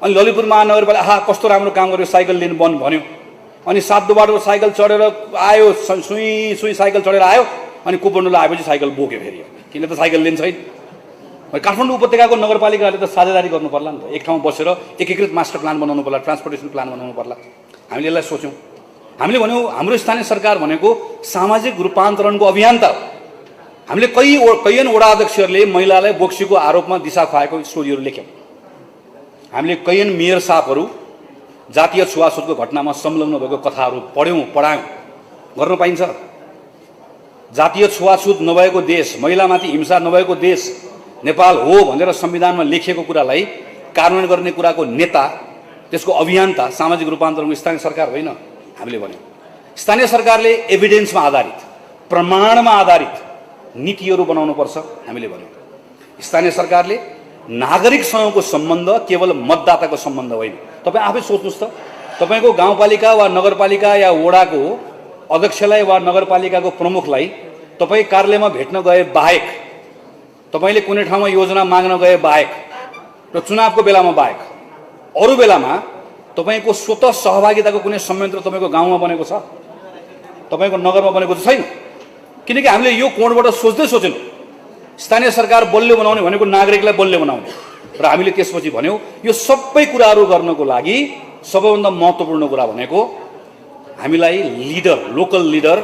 अनि ललितपुर महानगरपालिका कस्तो राम्रो काम गर्यो, साइकल लेन बन्द भन्यो, अनि 7 बाटो साइकल चढेर आयो, सुई साइकल चढेर आयो, अनि कोपण्डोले आएपछि साइकल बोक्यो फेरि, किन त साइकल लेन छैन। काठमाडौँ उपत्यकाको नगरपालिकाले त साझेदारी गर्नु पर्ला नि त, एक ठाउँ बसेर एकीकृत मास्टर प्लान बनाउनु पर्ला, ट्रान्सपोर्टेसन प्लान बनाउनु पर्ला। हामीले यसलाई सोच्यौँ। हामीले भन्यौँ हाम्रो स्थानीय सरकार भनेको सामाजिक रूपान्तरणको अभियान्ता हो। हामीले कैयन वडा अध्यक्षहरूले महिलालाई बोक्सीको आरोपमा दिशा खुवाएको स्टोरीहरू लेख्यौँ। हामीले कैयन मेयर साहबहरू जातीय छुवाछुतको घटनामा संलग्न भएको कथाहरू पढायौँ। गर्न पाइन्छ? जातीय छुवाछुत नभएको देश, महिलामाथि हिंसा नभएको देश नेपाल हो भनेर संविधानमा लेखिएको कुरालाई कार्यान्वयन गर्ने कुराको नेता, त्यसको अभियन्ता सामाजिक रूपान्तरणको स्थानीय सरकार होइन। हामीले भन्यौँ स्थानीय सरकारले एभिडेन्समा आधारित, प्रमाणमा आधारित नीतिहरू बनाउनुपर्छ। हामीले भन्यौँ स्थानीय सरकारले नागरिकसँगको सम्बन्ध केवल मतदाताको सम्बन्ध होइन। तपाईँ आफै सोच्नुहोस् त, तपाईँको गाउँपालिका वा नगरपालिका या वडाको अध्यक्षलाई वा नगरपालिकाको प्रमुखलाई तपाईँ कार्यालयमा भेट्न गए बाहेक, तपाईँले कुनै ठाउँमा योजना माग्न गए बाहेक र चुनावको बेलामा बाहेक अरू बेलामा तपाईँको स्वतः सहभागिताको कुनै संयन्त्र तपाईँको गाउँमा बनेको छ, तपाईँको नगरमा बनेको छैन। किनकि हामीले यो कोणबाट सोचेनौँ स्थानीय सरकार बलियो बनाउने भनेको नागरिकलाई बलियो बनाउने, र हामीले त्यसपछि भन्यौँ यो सबै कुराहरू गर्नको लागि सबैभन्दा महत्त्वपूर्ण कुरा भनेको हामीलाई leader, local leader,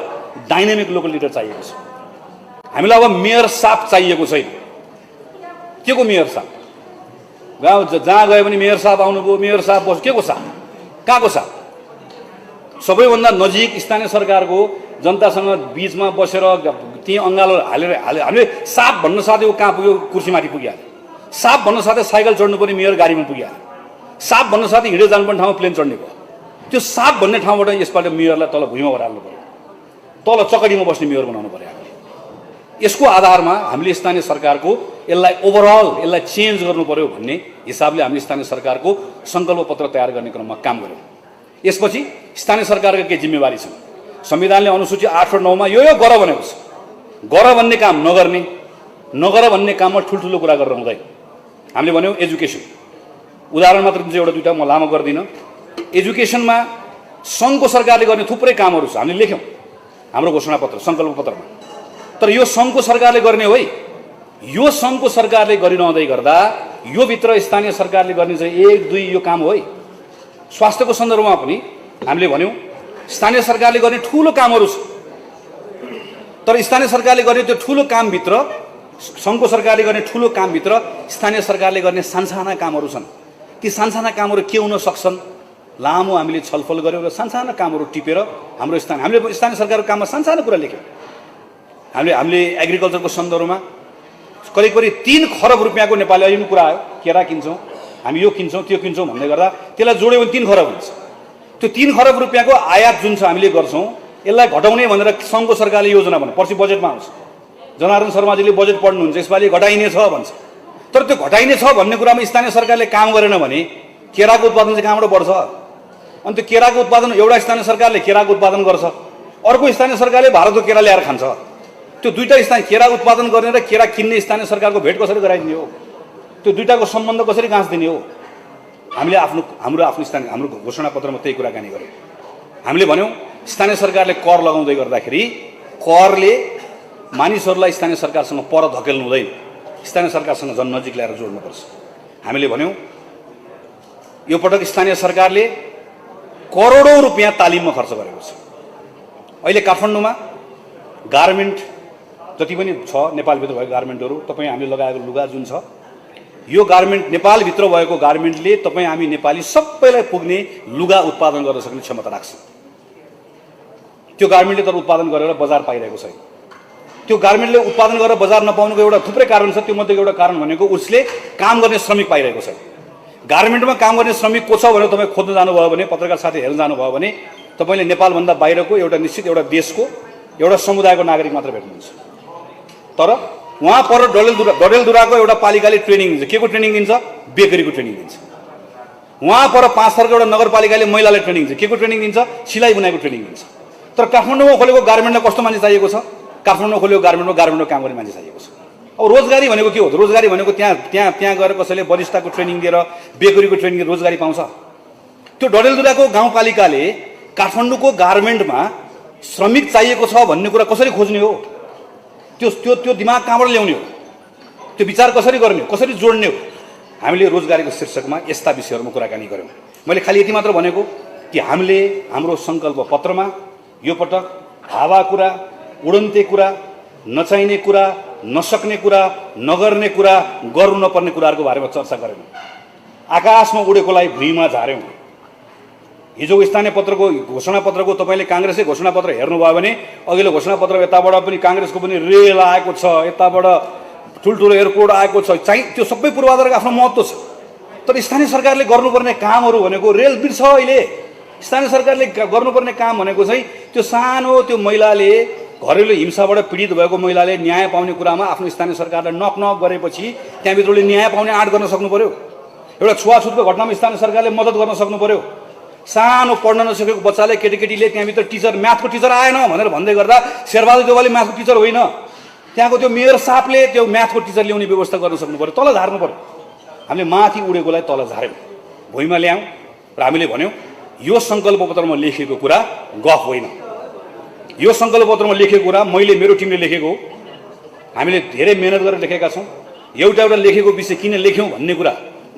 dynamic local leader चाहिएको छ। हामीलाई अब मेयर साहब चाहिएको छैन। के को मेयर साहब? गाउँ जहाँ गयो भने मेयर साहब आउनुभयो, मेयर साहब बस्नु, के को साहब, कहाँको साहब? सबैभन्दा नजिक स्थानीय सरकारको जनतासँग बिचमा बसेर त्यही अङ्गालो हालेर हामीले साप भन्न साथै ऊ कहाँ पुग्यो, कुर्सीमाथि पुगिहाल्यो। साप भन्न साथै साइकल चढ्नु पर्ने मेयर गाडीमा पुगिहाल्यो। साप भन्न साथै हिँडेर जानुपर्ने ठाउँमा प्लेन चढ्ने भयो। त्यो साप भन्ने ठाउँबाट यसपल्ट मेयरलाई तल भुइँमा ओह्राल्नु पर्यो, तल चकडीमा बस्ने मेयर बनाउनु पर्यो हामीले। यसको आधारमा हामीले स्थानीय सरकारको यसलाई ओभरअल यसलाई चेन्ज गर्नु पर्यो भन्ने हिसाबले हामीले स्थानीय सरकारको सङ्कल्प पत्र तयार गर्ने क्रममा काम गऱ्यौँ। यसपछि स्थानीय सरकारका केही जिम्मेवारी छन्। संविधानले अनुसूची 8 र 9 मा यो गर भनेको छ। गर भन्ने काम नगर्ने, नगर भन्ने काममा ठुल्ठुलो कुरा गरेर हुँदैन। हामीले भन्यौँ एजुकेसन, उदाहरण मात्र दिन्छ एउटा दुईवटा, म लामो गर्दिनँ। एजुकेसनमा सङ्घको सरकारले गर्ने थुप्रै कामहरू छ, हामीले लेख्यौँ हाम्रो घोषणापत्र सङ्कल्प पत्रमा। तर यो सङ्घको सरकारले गर्ने हो है, यो सङ्घको सरकारले गरिरहँदै गर्दा यो भित्र स्थानीय सरकारले गर्ने चाहिँ 1 2 यो काम हो है। स्वास्थ्यको सन्दर्भमा पनि हामीले भन्यौँ स्थानीय सरकारले गर्ने ठुलो कामहरू छ, तर स्थानीय सरकारले गर्ने त्यो ठुलो कामभित्र, सङ्घको सरकारले गर्ने ठुलो कामभित्र स्थानीय सरकारले गर्ने सानसाना कामहरू छन्। ती सानसाना कामहरू के हुन सक्छन्, लामो हामीले छलफल गऱ्यौँ र सानसाना कामहरू टिपेर हाम्रो हामीले स्थानीय सरकारको काममा सानसानो कुरा लेख्यौँ। हामीले एग्रिकल्चरको सन्दर्भमा करिब 3 खरब रुपियाँको नेपाली अहिले कुरा आयो, केरा किन्छौँ हामी, यो किन्छौँ त्यो किन्छौँ भन्दै गर्दा त्यसलाई जोड्यो भने 3 खरब हुन्छ। त्यो 3 खरब रुपियाँको आयात जुन छ हामीले गर्छौँ, यसलाई घटाउने भनेर सङ्घको सरकारले योजना भन्नु पर्सि बजेटमा आउँछ। जनार्दन शर्माजीले बजेट पढ्नुहुन्छ, यसपालि घटाइने छ भन्छ। तर त्यो घटाइने छ भन्ने कुरामा स्थानीय सरकारले काम गरेन भने केराको उत्पादन चाहिँ कहाँबाट बढ्छ? अनि त्यो केराको उत्पादन एउटा स्थानीय सरकारले केराको उत्पादन गर्छ, अर्को स्थानीय सरकारले भारतको केरा ल्याएर खान्छ। त्यो दुईटा स्थानीय केरा उत्पादन गर्ने र केरा किन्ने स्थानीय सरकारको भेट कसरी गराइदिने हो? त्यो दुईटाको सम्बन्ध कसरी गाँच्दिने हो? हामीले हाम्रो स्थानीय हाम्रो घोषणापत्रमा त्यही कुराकानी गर्यौँ। हामीले भन्यौँ स्थानीय सरकारले कर लगाउँदै गर्दाखेरि करले मानिसहरूलाई स्थानीय सरकारसँग पर धकेल्नु हुँदैन, स्थानीय सरकारसँग झन् नजिक ल्याएर जोड्नुपर्छ। हामीले भन्यौँ यो पटक स्थानीय सरकारले करोडौँ रुपियाँ तालिममा खर्च गरेको छ। अहिले काठमाडौँमा गार्मेन्ट जति पनि छ, नेपालभित्र भएको गार्मेन्टहरू, तपाईँ हामीले लगाएको लुगा जुन छ, यो गार्मेन्ट नेपालभित्र भएको गार्मेन्टले तपाईँ हामी नेपाली सबैलाई पुग्ने लुगा उत्पादन गर्न सक्ने क्षमता राख्छ। त्यो गार्मेन्टले तर उत्पादन गरेर बजार पाइरहेको छैन। त्यो गार्मेन्टले उत्पादन गरेर बजार नपाउनुको एउटा थुप्रै कारण छ। त्यो मध्येको एउटा कारण भनेको उसले काम गर्ने श्रमिक पाइरहेको छैन। गार्मेन्टमा काम गर्ने श्रमिक को छ भनेर तपाईँ खोज्न जानुभयो भने, पत्रकार साथी हेर्न जानुभयो भने तपाईँले नेपालभन्दा बाहिरको एउटा निश्चित एउटा देशको एउटा समुदायको नागरिक मात्र भेट्नुहुन्छ। तर उहाँ पर डडेलधुराको एउटा पालिकाले ट्रेनिङ दिन्छ। के को ट्रेनिङ दिन्छ? बेकरीको ट्रेनिङ दिन्छ। उहाँ पर 5 थरको एउटा नगरपालिकाले महिलालाई ट्रेनिङ दिन्छ। के को ट्रेनिङ दिन्छ? सिलाइ बुनाइको ट्रेनिङ दिन्छ। तर काठमाडौँमा खोलेको गार्मेन्टमा कस्तो मान्छे चाहिएको छ? काठमाडौँमा खोलेको गार्मेन्टमा काम गर्ने मान्छे चाहिएको छ। अब रोजगारी भनेको के हो? रोजगारी भनेको त्यहाँ गएर कसैले बरिस्टाको ट्रेनिङ दिएर, बेकरीको ट्रेनिङ दिएर रोजगारी पाउँछ? त्यो डडेलधुराको गाउँपालिकाले काठमाडौँको गार्मेन्टमा श्रमिक चाहिएको छ भन्ने कुरा कसरी खोज्ने हो? त्यो दिमाग कहाँबाट ल्याउने हो? त्यो विचार कसरी गर्ने हो? कसरी जोड्ने हो? हामीले रोजगारीको शीर्षकमा यस्ता विषयहरूमा कुराकानी गऱ्यौँ। मैले खालि यति मात्र भनेको कि हामीले हाम्रो सङ्कल्प पत्रमा यो पटक हावा कुरा, उडन्ते कुरा, नचाहिने कुरा, नसक्ने कुरा, नगर्ने कुरा, गर्नु नपर्ने कुराहरूको बारेमा चर्चा गरेनौँ। आकाशमा उडेकोलाई भुइँमा झार्यौँ। हिजो स्थानीय पत्रको घोषणापत्रको तपाईँले काङ्ग्रेसकै घोषणापत्र हेर्नुभयो भने अघिल्लो घोषणापत्र यताबाट पनि काङ्ग्रेसको पनि रेल आएको छ, यताबाट ठुल्ठुलो एयरपोर्ट आएको छ, चाहिँ त्यो सबै पूर्वाधारको आफ्नो महत्त्व छ। तर स्थानीय सरकारले गर्नुपर्ने कामहरू भनेको रेल बिर्छ। अहिले स्थानीय सरकारले गर्नुपर्ने काम भनेको चाहिँ त्यो सानो त्यो महिलाले, घरेलु हिंसाबाट पीडित भएको महिलाले न्याय पाउने कुरामा आफ्नो स्थानीय सरकारले नक गरेपछि त्यहाँभित्रले न्याय पाउने आँट गर्न सक्नु पर्यो। एउटा छुवाछुतको घटनामा स्थानीय सरकारले मद्दत गर्न सक्नु पर्यो। सानो पढ्न नसकेको बच्चाले, केटीकेटीले त्यहाँभित्र म्याथको टिचर आएन भनेर भन्दै गर्दा शेरबहादुर देउवाले म्याथको टिचर होइन, त्यहाँको त्यो मेयर साहबले त्यो म्याथको टिचर ल्याउने व्यवस्था गर्न सक्नु पर्यो। तल झार्नु पर्यो। हामीले माथि उडेकोलाई तल झार्यौँ, भुइँमा ल्यायौँ र हामीले भन्यौँ यो सङ्कल्प पत्रमा लेखेको कुरा गफ होइन। यो सङ्कल्प पत्रमा लेखेको कुरा मैले, मेरो टिमले लेखेको हो। हामीले धेरै मेहनत गरेर लेखेका छौँ। एउटा लेखेको विषय किन लेख्यौँ भन्ने कुरा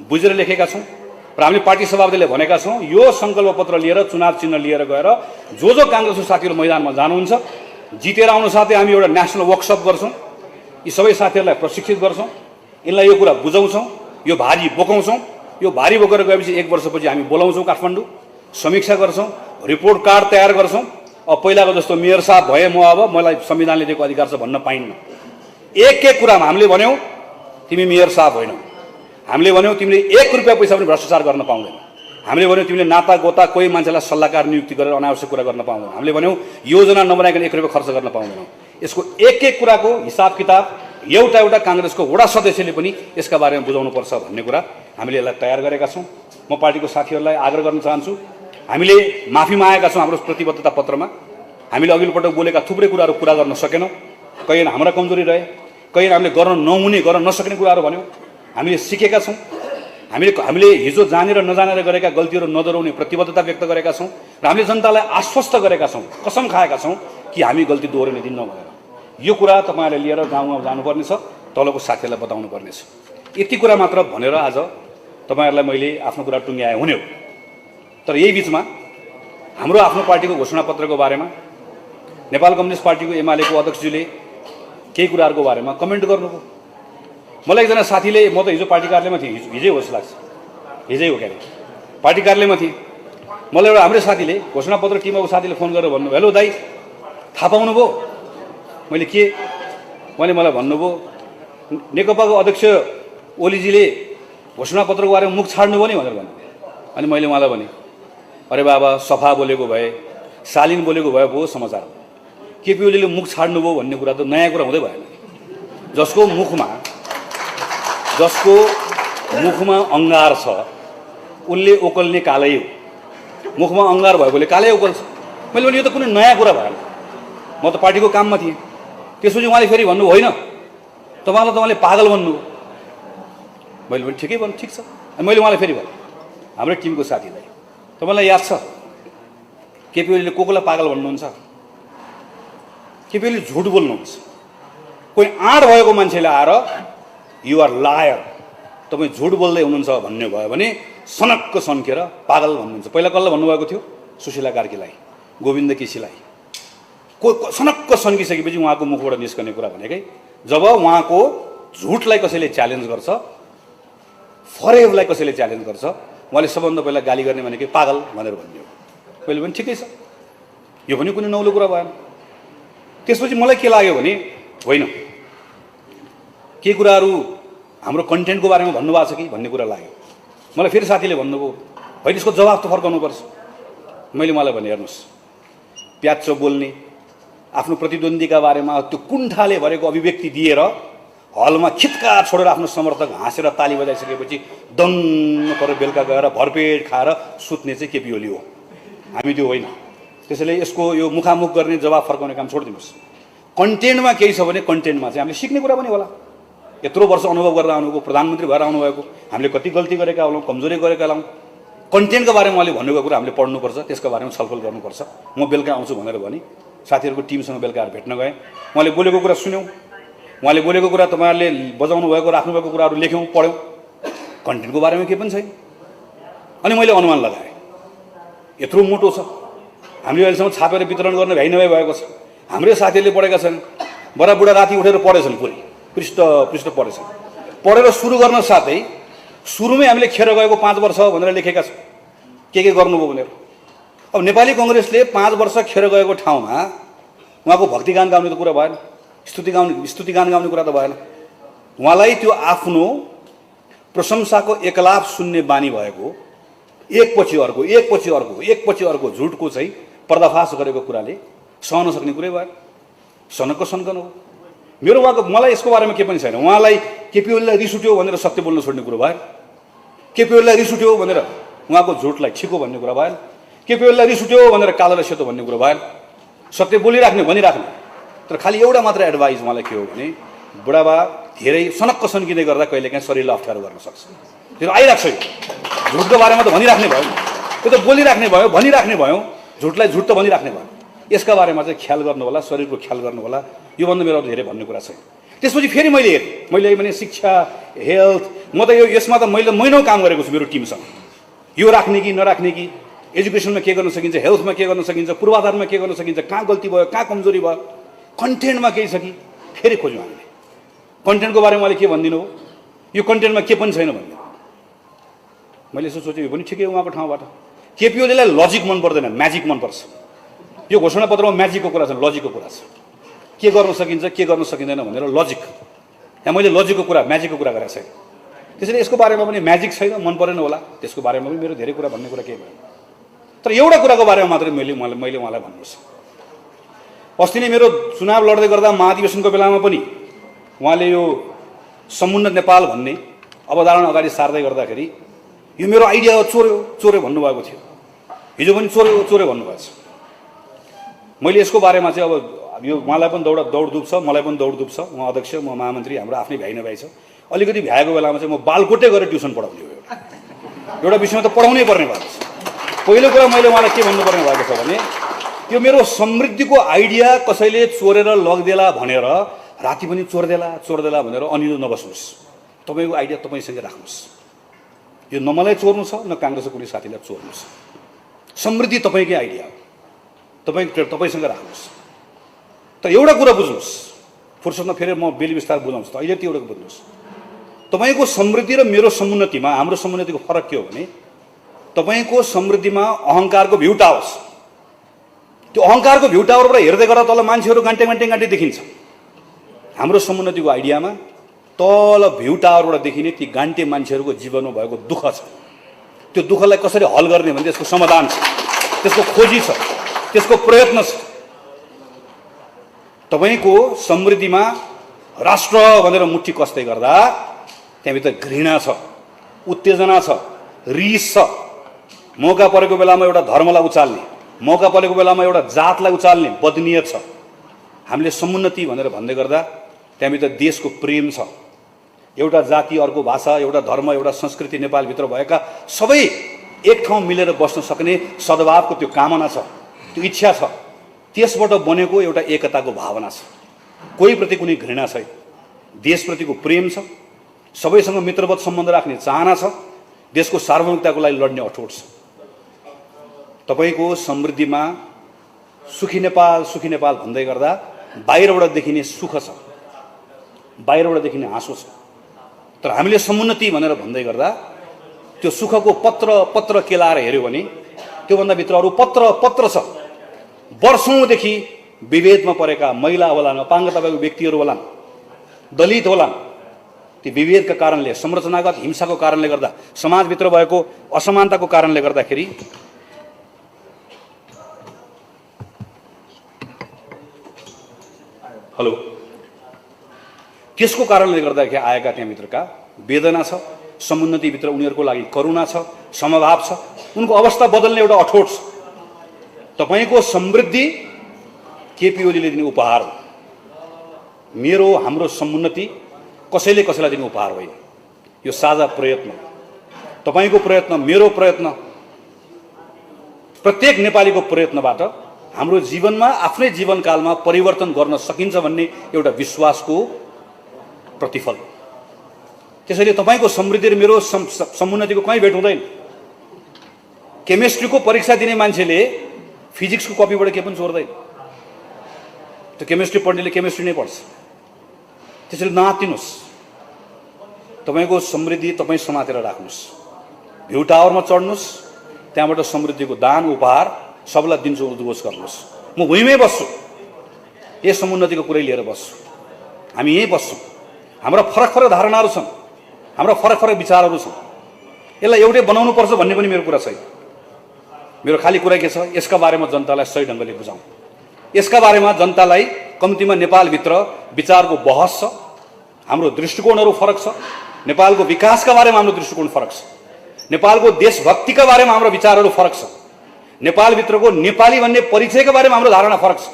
बुझेर लेखेका छौँ र हामीले पार्टी सभापतिले भनेका छौँ यो सङ्कल्प पत्र लिएर, चुनाव चिन्ह लिएर गएर जो काङ्ग्रेसको साथीहरू मैदानमा जानुहुन्छ, जितेर आउनु साथै हामी एउटा नेसनल वर्कसप गर्छौँ। यी सबै साथीहरूलाई प्रशिक्षित गर्छौँ, यिनलाई यो कुरा बुझाउँछौँ, यो भारी बोकाउँछौँ। यो भारी बोकेर गएपछि 1 वर्षपछि हामी बोलाउँछौँ काठमाडौँ, समीक्षा गर्छौँ, रिपोर्ट कार्ड तयार गर्छौँ अब पहिलाको जस्तो मेयर साहब भए म अब मलाई संविधानले दिएको अधिकार छ भन्न पाइन्न। एक कुरामा हामीले भन्यौँ तिमी मेयर साहब होइनौ, हामीले भन्यौँ तिमीले 1 रुपियाँ पैसा पनि भ्रष्टाचार गर्न पाउँदैन, हामीले भन्यौँ तिमीले नाता गोता कोही मान्छेलाई सल्लाहकार नियुक्ति गरेर अनावश्यक कुरा गर्न पाउँदैन, हामीले भन्यौँ योजना नबनाइकन 1 रुपियाँ खर्च गर्न पाउँदैनौ। यसको एक कुराको हिसाब किताब एउटा काङ्ग्रेसको वडा सदस्यले पनि यसका बारेमा बुझाउनुपर्छ भन्ने कुरा हामीले यसलाई तयार गरेका छौँ। म पार्टीको साथीहरूलाई आग्रह गर्न चाहन्छु, हामीले माफी मागेका छौँ हाम्रो प्रतिबद्धता पत्रमा। हामीले अघिल्लो पटक बोलेका थुप्रै कुराहरू पुरा गर्न सकेनौँ, कहीँ हाम्रा कमजोरी रहे, कहीँ हामीले गर्न नहुने गर्न नसक्ने कुराहरू भन्यौँ। हामीले सिकेका छौँ, हामीले हिजो जानेर नजानेर गरेका गल्तीहरू नदोहोऱ्याउने प्रतिबद्धता व्यक्त गरेका छौँ र हामीले जनतालाई आश्वस्त गरेका छौँ, कसम खाएका छौँ कि हामी गल्ती दोहोऱ्याउने दिन्न भनेर। यो कुरा तपाईँहरूले लिएर गाउँमा जानुपर्नेछ, तलको साथीहरूलाई बताउनु पर्नेछ। यति कुरा मात्र भनेर आज तपाईँहरूलाई मैले आफ्नो कुरा टुङ्ग्याए हुने हो। तर यही बिचमा हाम्रो आफ्नो पार्टीको घोषणापत्रको बारेमा नेपाल कम्युनिस्ट पार्टीको एमालेको अध्यक्षज्यूले केही कुराहरूको बारेमा कमेन्ट गर्नुभयो। मलाई एकजना साथीले, म त हिजो पार्टी कार्यालयमा थिएँ, हिजै हो जस्तो लाग्छ, हिजै हो क्यारे पार्टी कार्यालयमा थिएँ, मलाई एउटा हाम्रै साथीले घोषणापत्र टिमको साथीले फोन गरेर भन्नु, हेलो दाइ थाहा पाउनुभयो? मैले के उहाँले मलाई भन्नुभयो नेकपाको अध्यक्ष ओलीजीले घोषणापत्रको बारेमा मुख छाड्नुभयो नि भनेर भन्नु। अनि मैले उहाँलाई भने अरे बाबा सफा बोलेको भए, शालीन बोलेको भए पो समाचार हो, केपी ओलीले मुख छाड्नुभयो भन्ने कुरा त नयाँ कुरा हुँदै भएन। जसको मुखमा अङ्गार छ उसले ओकल्ने कालै हो, मुखमा अङ्गार भएकोले कालै ओकल्छ। मैले भने यो त कुनै नयाँ कुरा भएन, म त पार्टीको काममा थिएँ। त्यसपछि उहाँले फेरि भन्नु होइन तपाईँले पागल भन्नु। मैले भने ठिकै भन्नु, ठिक छ। मैले उहाँलाई फेरि भने हाम्रो टिमको साथीलाई तपाईँलाई याद छ केपी ओलीले कोलाई पागल भन्नुहुन्छ? केपी ओलीले झुट बोल्नुहुन्छ। कोही आँट भएको मान्छेले आएर यु आर लायर, तपाईँ झुट बोल्दै हुनुहुन्छ भन्ने भयो भने सनक्क सन्केर पागल भन्नुहुन्छ। पहिला कसलाई भन्नुभएको थियो? सुशीला कार्कीलाई, गोविन्द केसीलाई। सनक्क सन्किसकेपछि उहाँको मुखबाट निस्कने कुरा भनेकै जब उहाँको झुटलाई कसैले च्यालेन्ज गर्छ, फरेबलाई कसैले च्यालेन्ज गर्छ, उहाँले सबभन्दा पहिला गाली गर्ने भनेकै पागल भनेर भन्ने हो। मैले पनि ठिकै छ, यो पनि कुनै नौलो कुरा भएन। त्यसपछि मलाई के लाग्यो भने होइन के कुराहरू हाम्रो कन्टेन्टको बारेमा भन्नुभएको छ कि भन्ने कुरा लाग्यो। मलाई फेरि साथीले भन्नुभयो होइन यसको जवाब त फर्काउनुपर्छ। मैले मलाई भने हेर्नुहोस्, प्याच्च बोल्ने, आफ्नो प्रतिद्वन्द्वीका बारेमा त्यो कुण्ठाले भरेको अभिव्यक्ति दिएर हलमा खित्का छोडेर आफ्नो समर्थक हाँसेर ताली बजाइसकेपछि दङ्ग पर बेलुका गएर भरपेट खाएर सुत्ने चाहिँ केपी ओली हो, हामी त्यो होइन। त्यसैले यसको यो मुखामुख गर्ने जवाब फर्काउने काम छोडिदिनुहोस्। कन्टेन्टमा केही छ भने कन्टेन्टमा चाहिँ हामीले सिक्ने कुरा पनि होला। यत्रो वर्ष अनुभव गरेर आउनुभएको, प्रधानमन्त्री भएर आउनुभएको, हामीले कति गल्ती गरेका होलाौँ, कमजोरी गरेका होलाौँ, कन्टेन्टको बारेमा उहाँले भन्नुभएको कुरा हामीले पढ्नुपर्छ, त्यसको बारेमा छलफल गर्नुपर्छ। म बेलुका आउँछु भनेर भने साथीहरूको टिमसँग बेलुका भेट्न गएँ, उहाँले बोलेको कुरा सुन्यौँ, उहाँले बोलेको कुरा तपाईँहरूले बजाउनु भएको राख्नुभएको कुराहरू लेख्यौँ, पढ्यौँ, कन्टेन्टको बारेमा केही पनि छैन। अनि मैले अनुमान लगाएँ यत्रो मोटो छ, हामीले अहिलेसम्म छापेर वितरण गर्न भ्याइ नभए भएको छ, हाम्रै साथीहरूले पढेका छन्, बडाबुडा राति उठेर पढेछन्, पुरै पृष्ठ पढेछन्। पढेर सुरु गर्न साथै सुरुमै हामीले खेर गएको 5 वर्ष भनेर लेखेका छौँ के गर्नुभयो भनेर। अब नेपाली कङ्ग्रेसले 5 वर्ष खेर गएको ठाउँमा उहाँको भक्तिगान गाउने त कुरा भएन, स्तुतिगान गाउने कुरा त भएन। उहाँलाई त्यो आफ्नो प्रशंसाको एकलाप सुन्ने बानी भएको एकपछि अर्को झुटको चाहिँ पर्दाफास गरेको कुराले सहन सक्ने कुरै भएन, सनको सन्कन हो। मेरो उहाँको मलाई यसको बारेमा के पनि छैन। उहाँलाई केपी ओलीलाई रिस उठ्यो भनेर सत्य बोल्न छोड्ने कुरो भएन, केपी ओलीलाई रिस उठ्यो भनेर उहाँको झुटलाई छिको भन्ने कुरा भएन, केपी ओलीलाई रिस उठ्यो भनेर कालो र सेतो भन्ने कुरो भएन। सत्य बोलिराख्ने भनिराख्ने। तर खालि एउटा मात्र एडभाइस उहाँलाई के हो भने बुढाबा धेरै सनक्क सन्किँदै गर्दा कहिलेकाहीँ शरीरलाई अप्ठ्यारो गर्न सक्छ, त्यो आइराख्छ। झुटको बारेमा त भनिराख्ने भयो, त्यो त बोलिराख्ने भयो, भनिराख्ने भयो, झुटलाई झुट त भनिराख्ने भयो। यसका बारेमा चाहिँ ख्याल गर्नु होला, शरीरको ख्याल गर्नु होला। योभन्दा मेरो धेरै भन्ने कुरा छैन। त्यसपछि फेरि मैले भने शिक्षा, हेल्थ, म त यसमा त मैले महिनौ काम गरेको छु मेरो टिमसँग। यो राख्ने कि नराख्ने कि, एजुकेसनमा के गर्न सकिन्छ, हेल्थमा के गर्न सकिन्छ, पूर्वाधारमा के गर्न सकिन्छ, कहाँ गल्ती भयो, कहाँ कमजोरी भयो, कन्टेन्टमा केही छ कि फेरि खोज्यौँ हामीले। कन्टेन्टको बारेमा मैले के भनिदिनु हो, यो कन्टेन्टमा के पनि छैन भन्ने। मैले यसो सोचेँ यो पनि ठिकै उहाँको ठाउँबाट। केपी ओलीलाई लजिक मन पर्दैन, म्याजिक मनपर्छ। यो घोषणापत्रमा म्याजिकको कुरा छ, लजिकको कुरा छ। के गर्न सकिन्छ के गर्न सकिँदैन भनेर लजिक, यहाँ मैले लजिकको कुरा म्याजिकको कुरा गरेको छैन। त्यसैले यसको बारेमा पनि म्याजिक छैन, मन परेन होला, त्यसको बारेमा पनि मेरो धेरै कुरा भन्ने कुरा केही भएन। तर एउटा कुराको बारेमा मात्रै मैले उहाँलाई भन्नुहोस्। अस्ति नै मेरो चुनाव लड्दै गर्दा महाधिवेशनको बेलामा पनि उहाँले यो समुन्नत नेपाल भन्ने अवधारणा अगाडि सार्दै गर्दाखेरि यो मेरो आइडिया हो, चोर्यो भन्नुभएको थियो। हिजो पनि चोर्यो भन्नुभएको छ। मैले यसको बारेमा चाहिँ अब यो उहाँलाई पनि दौडधुप छ, मलाई पनि दौडधुप छ। उहाँ अध्यक्ष, म महामन्त्री, हाम्रो आफ्नै भ्याइ नभ्याइ छ। अलिकति भ्याएको बेलामा चाहिँ म बालकोटे गएर ट्युसन पढाउने हो। एउटा विषयमा त पढाउनै पर्ने भएको छ। पहिलो कुरा मैले उहाँलाई के भन्नुपर्ने भएको छ भने यो मेरो समृद्धिको आइडिया कसैले चोरेर लगिदेला भनेर राति पनि चोर्देला भनेर अनिलो नबस्नुहोस्। तपाईँको आइडिया तपाईँसँगै राख्नुहोस्। यो न मलाई चोर्नु छ, न काङ्ग्रेसको कुनै साथीलाई चोर्नु छ। समृद्धि तपाईँकै आइडिया हो, तपाईँसँग राख्नुहोस्। तर एउटा कुरा बुझ्नुहोस्, फुर्सदमा फेरि म बेली बिस्तार बुझाउँछु, त अहिले त्यो एउटा बुझ्नुहोस्। तपाईँको समृद्धि र मेरो समुन्नतिमा, हाम्रो समुन्नतिको फरक के हो भने तपाईँको समृद्धिमा अहङ्कारको भ्यू टावर्स, त्यो अहङ्कारको भ्यू टावरबाट हेर्दै गर्दा तल मान्छेहरू गान्टे देखिन्छ। हाम्रो समुन्नतिको आइडियामा तल भ्यू टावरबाट देखिने ती गान्टे मान्छेहरूको जीवनमा भएको दुःख छ। त्यो दुःखलाई कसरी हल गर्ने भने त्यसको समाधान छ, त्यसको खोजी छ, त्यसको प्रयत्न छ। तपाईँको समृद्धिमा राष्ट्र भनेर मुट्ठी कस्दै गर्दा त्यहाँभित्र घृणा छ, उत्तेजना छ, रिस छ। मौका परेको बेलामा एउटा धर्मलाई उचाल्ने, मौका परेको बेलामा एउटा जातलाई उचाल्ने बदनियत छ। हामीले समुन्नति भनेर भन्दै गर्दा त्यहाँभित्र देशको प्रेम छ। एउटा जाति, अर्को भाषा, एउटा धर्म, एउटा संस्कृति नेपालभित्र भएका सबै एक ठाउँ मिलेर बस्न सक्ने सद्भावको त्यो कामना छ, त्यो इच्छा छ। त्यसबाट बनेको एउटा एकताको भावना छ। कोहीप्रति कुनै घृणा छैन, देशप्रतिको प्रेम छ, सबैसँग मित्रवत सम्बन्ध राख्ने चाहना छ, देशको सार्वभौमिकताको लागि लड्ने अठोट छ। तपाईँको समृद्धिमा सुखी नेपाल भन्दै गर्दा बाहिरबाट देखिने सुख छ, बाहिरबाट देखिने हाँसो छ। तर हामीले समुन्नति भनेर भन्दै गर्दा त्यो सुखको पत्र केलाएर हेऱ्यो भने त्योभन्दा भित्र अरू पत्र छ। वर्षौँदेखि विभेदमा परेका महिला होलान्, अपाङ्ग तपाईँको व्यक्तिहरू होलान्, दलित होलान्, ती विभेदका कारणले, संरचनागत हिंसाको कारणले गर्दा, समाजभित्र भएको असमानताको कारणले गर्दाखेरि त्यसको कारणले गर्दाखेरि आएका त्यहाँभित्रका वेदना छ। समुन्नतिभित्र उनीहरूको लागि करुणा छ, समभाव छ, उनको अवस्था बदल्ने एउटा अठोट छ। तपाईँको समृद्धि केपी ओलीले दिने उपहार हो। हाम्रो समुन्नति कसैले कसैलाई दिने उपहार होइन, यो साझा प्रयत्न। तपाईँको प्रयत्न, मेरो प्रयत्न, प्रत्येक नेपालीको प्रयत्नबाट हाम्रो जीवनमा, आफ्नै जीवनकालमा परिवर्तन गर्न सकिन्छ भन्ने एउटा विश्वासको प्रतिफल। त्यसैले तपाईँको समृद्धि र मेरो समुन्नतिको कहीँ भेट हुँदैन। केमिस्ट्रीको परीक्षा दिने मान्छेले फिजिक्सको कपीबाट के पनि चोर्दैन। त्यो केमिस्ट्री पढ्नेले केमिस्ट्री नै पढ्छ। त्यसैले नआत्तिनुहोस्। तपाईँको समृद्धि तपाईँ समातेर राख्नुहोस्। भ्यू टावरमा चढ्नुहोस्, त्यहाँबाट समृद्धिको दान उपहार सबलाई दिन्छु, उद्घोष गर्नुहोस्। म भुइँमै बस्छु, यही समुन्नतिको कुरै लिएर बस्छु। हामी यहीँ बस्छौँ। हाम्रा फरक धारणाहरू छन्, हाम्रा फरक विचारहरू छन्। यसलाई एउटै बनाउनु पर्छ भन्ने पनि मेरो कुरा छैन। मेरो खाली कुरा के छ, यसका बारेमा जनतालाई सही ढङ्गले बुझाउँ। यसका बारेमा जनतालाई कम्तीमा नेपालभित्र विचारको बहस छ, हाम्रो दृष्टिकोणहरू फरक छ। नेपालको विकासका बारेमा हाम्रो दृष्टिकोण फरक छ। नेपालको देशभक्तिका बारेमा हाम्रो विचारहरू फरक छ। नेपालभित्रको नेपाली भन्ने परिचयका बारेमा हाम्रो धारणा फरक छ।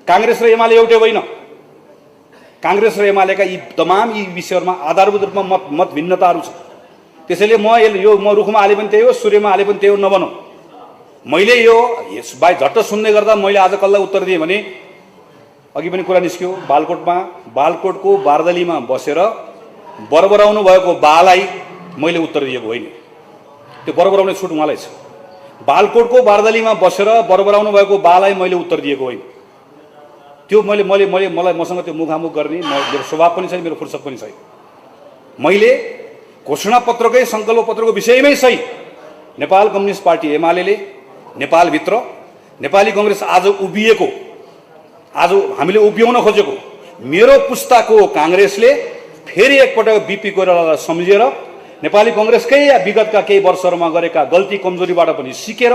काङ्ग्रेस र एमाले एउटै होइन। काङ्ग्रेस र एमालेका तमाम यी विषयहरूमा आधारभूत रूपमा मत भिन्नताहरू छ। त्यसैले म रुखमा हाले पनि त्यही हो, सूर्यमा हाले पनि त्यही हो नभनौँ। मैले यो झट्ट सुन्दै गर्दा मैले आज कसलाई उत्तर दिएँ भने, अघि पनि कुरा निस्क्यो, बालकोटको बारदलीमा बसेर बरबराउनु भएको बालाई मैले उत्तर दिएको होइन। त्यो बरबराउने छुट उहाँलाई छ। बालकोटको बारदलीमा बसेर बरबराउनु भएको बालाई मैले उत्तर दिएको होइन। त्यो मलाई मसँग त्यो मुखामुख गर्ने मेरो स्वभाव पनि छैन, मेरो फुर्सद पनि छैन। मैले घोषणापत्रकै सङ्कल्प पत्रको विषयमै सही नेपाल कम्युनिस्ट पार्टी एमाले नेपालभित्र नेपाली कांग्रेस आज उभिएको, आज हामीले उभ्याउन खोजेको मेरो पुस्ताको कांग्रेसले फेरि एकपटक बीपी कोइरालालाई सम्झेर नेपाली कांग्रेसकै विगतका केही वर्षहरूमा गरेका गल्ती कमजोरीबाट पनि सिकेर,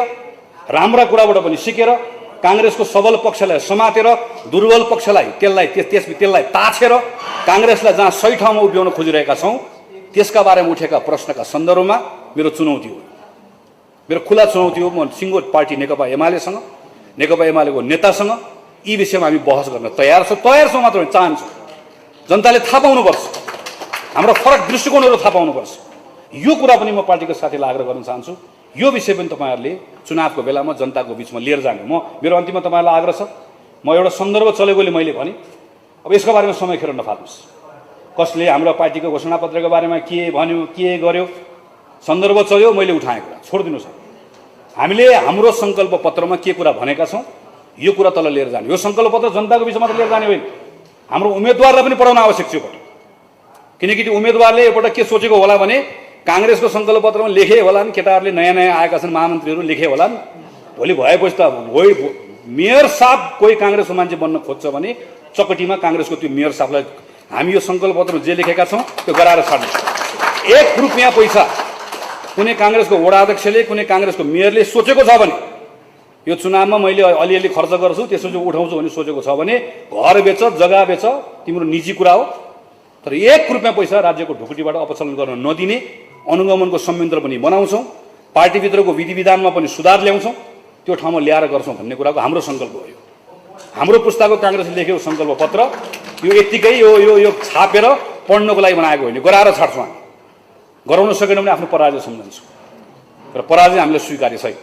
राम्रा कुराबाट पनि सिकेर, कांग्रेसको सबल पक्षलाई समातेर दुर्बल पक्षलाई त्यसलाई ताछेर कांग्रेसलाई जहाँ सही ठाउँमा उभ्याउन खोजिरहेका छौँ त्यसका बारेमा उठेका प्रश्नका सन्दर्भमा मेरो चुनौती हो, मेरो खुला चुनौती हो। म सिङ्गो पार्टी नेकपा एमालेसँग, नेकपा एमालेको नेतासँग यी विषयमा हामी बहस गर्न तयार छौँ मात्र चाहन्छौँ। जनताले थाहा पाउनुपर्छ, हाम्रो फरक दृष्टिकोणहरू थाहा पाउनुपर्छ। यो कुरा पनि म पार्टीको साथीलाई आग्रह गर्न चाहन्छु। यो विषय पनि तपाईँहरूले चुनावको बेलामा जनताको बिचमा लिएर जाने मेरो अन्तिममा तपाईँहरूलाई आग्रह छ। म एउटा सन्दर्भ चलेकोले मैले भने अब यसको बारेमा समय खेर नफाल्नुहोस्। कसले हाम्रो पार्टीको घोषणापत्रको बारेमा के भन्यो, के गर्यो, सन्दर्भ चल्यो, मैले उठाएँ कुरा छोडिदिनुहोस्। हामीले हाम्रो सङ्कल्प पत्रमा के कुरा भनेका छौँ यो कुरा तल लिएर जाने। यो सङ्कल्प पत्र जनताको बिचमा मात्र लिएर जाने होइन, हाम्रो उम्मेदवारलाई पनि पढाउन आवश्यक छ। किनकि त्यो उम्मेदवारले एउटा के सोचेको होला भने कांग्रेसको सङ्कल्प पत्रमा लेखे होला नि, केटाहरूले नयाँ नयाँ आएका छन् महामन्त्रीहरू लेखे होला नि, भोलि भएपछि त मेयर साहब कोही कांग्रेसको मान्छे बन्न खोज्छ भने चकटीमा कांग्रेसको त्यो मेयर साहबलाई हामी यो सङ्कल्प पत्रमा जे लेखेका छौँ त्यो गराएर छाड्नु। 1 रुपियाँ पैसा कुनै कांग्रेसको वडा अध्यक्षले, कुनै कांग्रेसको मेयरले सोचेको छ भने यो चुनावमा मैले अलिअलि खर्च गर्छु त्यसपछि उठाउँछु भन्ने सोचेको छ भने घर बेच, जग्गा बेच, तिम्रो निजी कुरा हो। तर 1 रुपियाँ पैसा राज्यको ढुकुटीबाट अपचलन गर्न नदिने अनुगमनको संयन्त्र पनि बनाउँछौँ, पार्टीभित्रको विधि विधानमा पनि सुधार ल्याउँछौँ, त्यो ठाउँमा ल्याएर गर्छौँ भन्ने कुराको हाम्रो सङ्कल्प हो। यो हाम्रो पुस्ताको कांग्रेसले लेखेको सङ्कल्प पत्र यो यत्तिकै यो छापेर पढ्नको लागि बनाएको होइन, गराएर छाड्छौँ। हामी गराउन सकेन भने आफ्नो पराजय सम्झन्छौँ र पराजय हामीले स्वीकार्य छैन।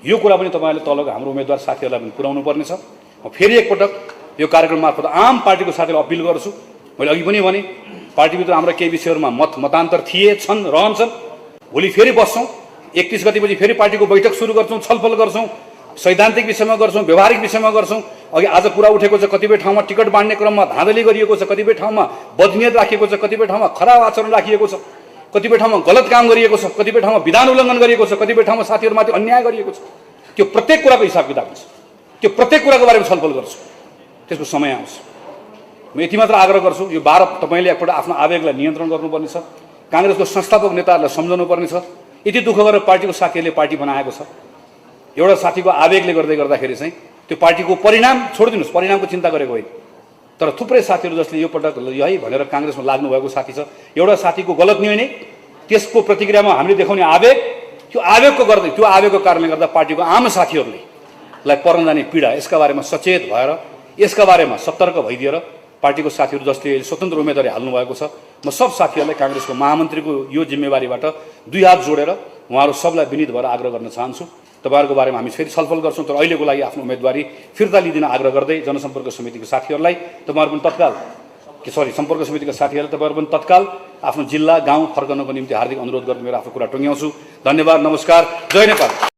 यो कुरा पनि तपाईँहरूले तलको हाम्रो उम्मेदवार साथीहरूलाई पनि पुर्याउनु पर्नेछ। म फेरि एकपटक यो कार्यक्रम मार्फत आम पार्टीको साथीलाई अपिल गर्छु। मैले अघि पनि भने पार्टीभित्र हाम्रा केही विषयहरूमा मतान्तर छन्, रहन्छन्। भोलि फेरि बस्छौँ, 31 गतिपछि फेरि पार्टीको बैठक सुरु गर्छौँ, छलफल गर्छौँ, सैद्धान्तिक विषयमा गर्छौँ, व्यवहारिक विषयमा गर्छौँ। अघि आज कुरा उठेको छ कतिपय ठाउँमा टिकट बाँड्ने क्रममा धाँधली गरिएको छ, कतिपय ठाउँमा बदनियत राखिएको छ, कतिपय ठाउँमा खराब आचरण राखिएको छ, कतिपय ठाउँमा गलत काम गरिएको छ, कतिपय ठाउँमा विधान उल्लङ्घन गरिएको छ, कतिपय ठाउँमा साथीहरूमाथि अन्याय गरिएको छ। त्यो प्रत्येक कुराको हिसाब किताब हुन्छ, त्यो प्रत्येक कुराको बारेमा छलफल गर्छु। त्यसको समय आउँछ। म यति मात्र आग्रह गर्छु, यो तपाईँले एकपल्ट आफ्नो आवेगलाई नियन्त्रण गर्नुपर्नेछ, कांग्रेसको संस्थापक नेताहरूलाई सम्झाउनु पर्नेछ। यति दुःख गरेर पार्टीको साथीहरूले पार्टी बनाएको छ, एउटा साथीको आवेगले गर्दाखेरि चाहिँ त्यो पार्टीको परिणाम छोडिदिनुहोस्, परिणामको चिन्ता गरेको होइन। तर थुप्रै साथीहरू जसले यो पटक है भनेर कांग्रेसमा लाग्नु भएको साथी छ, एउटा साथीको गलत निर्णय त्यसको प्रतिक्रियामा हामीले देखाउने आवेग, त्यो आवेगको कारणले गर्दा पार्टीको आम साथीहरूलाई पर्न जाने पीडा, यसका बारेमा सचेत भएर, यसका बारेमा सतर्क भइदिएर पार्टीको साथीहरू जसले स्वतन्त्र उम्मेदवारी हाल्नु भएको छ, म सब साथीहरूलाई कांग्रेसको महामन्त्रीको यो जिम्मेवारीबाट 2 हात जोडेर उहाँहरू सबलाई विनीत भएर आग्रह गर्न चाहन्छु। तपाईँहरूको बारेमा हामी फेरि छलफल गर्छौँ, तर अहिलेको लागि आफ्नो उम्मेदवारी फिर्ता लिदिन आग्रह गर्दै जनसम्पर्क समितिको साथीहरूलाई तपाईँहरू पनि तत्काल सम्पर्क समितिका साथीहरूले तपाईँहरू पनि तत्काल आफ्नो जिल्ला गाउँ फर्कनको निम्ति हार्दिक अनुरोध गर्दै मेरो आफ्नो कुरा टुङ्ग्याउँछु। धन्यवाद, नमस्कार, जय नेपाल।